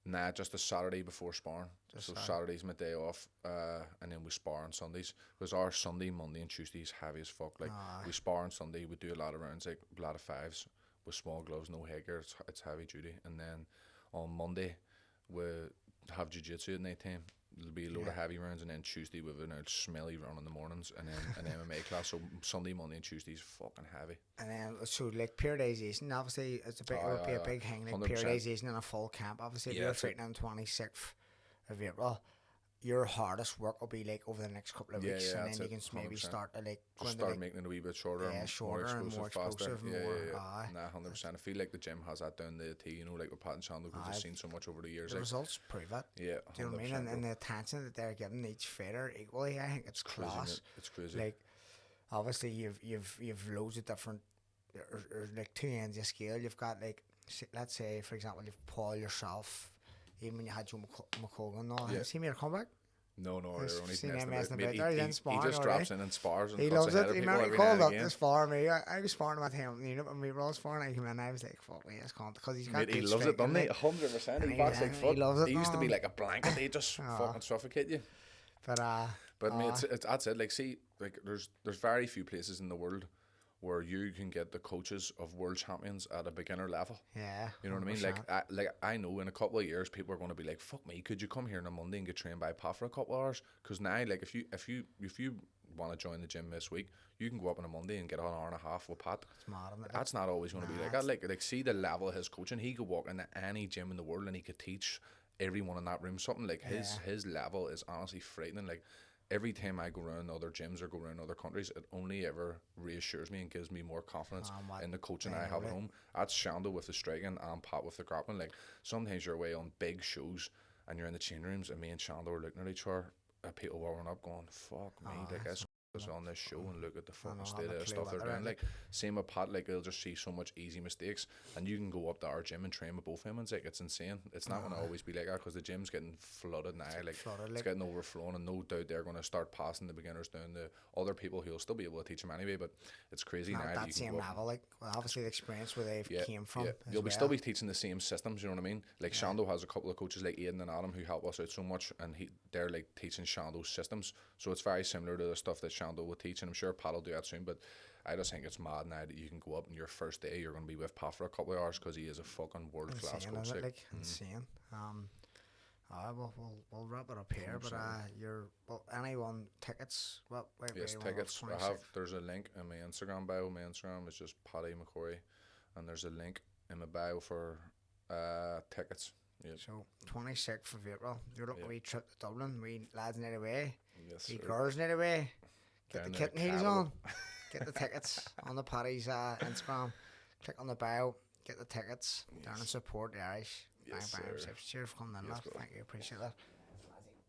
Nah, just a Saturday before sparring. So Saturday's my day off, and then we spar on Sundays. Because our Sunday, Monday and Tuesday is heavy as fuck. Like we spar on Sunday, we do a lot of rounds, like a lot of fives with small gloves, no headgear. It's heavy duty. And then on Monday we have jiu-jitsu at night time. There'll be a load of heavy rounds, and then Tuesday we've an out smelly run in the mornings, and then an MMA class. So Sunday, Monday, and Tuesday is fucking heavy. And then so like periodization, obviously it's a big big thing. Like 100%. Periodization in a full camp. Obviously, if you're fighting on 26th of April, your hardest work will be like over the next couple of weeks, and then you can maybe start to like start making it a wee bit shorter, more explosive, Nah, 100%. I feel like the gym has that down the T, you know, like with Pat and Shandor, because I've seen so much over the years. The results prove it. Yeah, do you know what I mean? And the attention that they're giving each fighter equally, I think it's class. It's crazy. Like obviously you've loads of different, or like two ends of the scale. You've got like, let's say for example, you've Paul yourself. Even when you had Joe McComb and all, see me a comeback? No, they're only seen him messing about. He just drops in and spars and he loves it. He called up to spar me. I was sparring with him, you know, when we were all sparring. I came in, I was like, fuck me, it's can't, because he's got. He loves it, doesn't he? 100%. He backs like foot. He loves it. He used to be like a blanket. He just fucking suffocate you. But mate, that's it. Like, see, like there's very few places in the world where you can get the coaches of world champions at a beginner level. Yeah, you know what I mean. Like I know in a couple of years people are going to be like, "Fuck me, could you come here on a Monday and get trained by Pat for a couple of hours?" Because now, like, if you want to join the gym this week, you can go up on a Monday and get an hour and a half with Pat. That's not always going to be like that. Like see the level of his coaching. He could walk into any gym in the world and he could teach everyone in that room something. Like his level is honestly frightening. Like, every time I go around other gyms or go around other countries, it only ever reassures me and gives me more confidence in the coaching I have at home. That's Shandor with the striking and Pat with the grappling. Like, sometimes you're away on big shows and you're in the change rooms, and me and Shandor looking at each other, people warming up going, fuck me, like, this was on this show and look at the fucking state of the stuff they're doing. Like, same with Pat, like, they'll just see so much easy mistakes, and you can go up to our gym and train with both of them, and it's insane. It's not going to always be like that, because the gym's getting flooded now. It's getting overflowing, and no doubt they're going to start passing the beginners down to other people who'll still be able to teach them anyway. But it's crazy now that you same can level, like, well, obviously the experience where they've came from. You'll still be teaching the same systems, you know what I mean? Like, Shandor has a couple of coaches like Aidan and Adam who help us out so much, and they're like teaching Shandor's systems, so it's very similar to the stuff that Shandor will teach, and I'm sure Pat will do that soon. But I just think it's mad now that you can go up and your first day you're going to be with Pat for a couple of hours, because he is a fucking world class coach. Insane. We'll wrap it up here. But anyone tickets? Tickets. There's a link in my Instagram bio. My Instagram is just Paddy McCorry, and there's a link in my bio for tickets. Yep. So 26th of April, you're looking at a wee trip to Dublin. We lads need away. Yes, We sir. girls need away. Get Down the there, kitten heels capital. on. Get the tickets on the Paddy's Instagram. Click on the bio. Get the tickets. Down and support the Irish. Yes, bang, bang. sir. Cheers for coming in, Yes, lad. brother. Thank you. Appreciate that.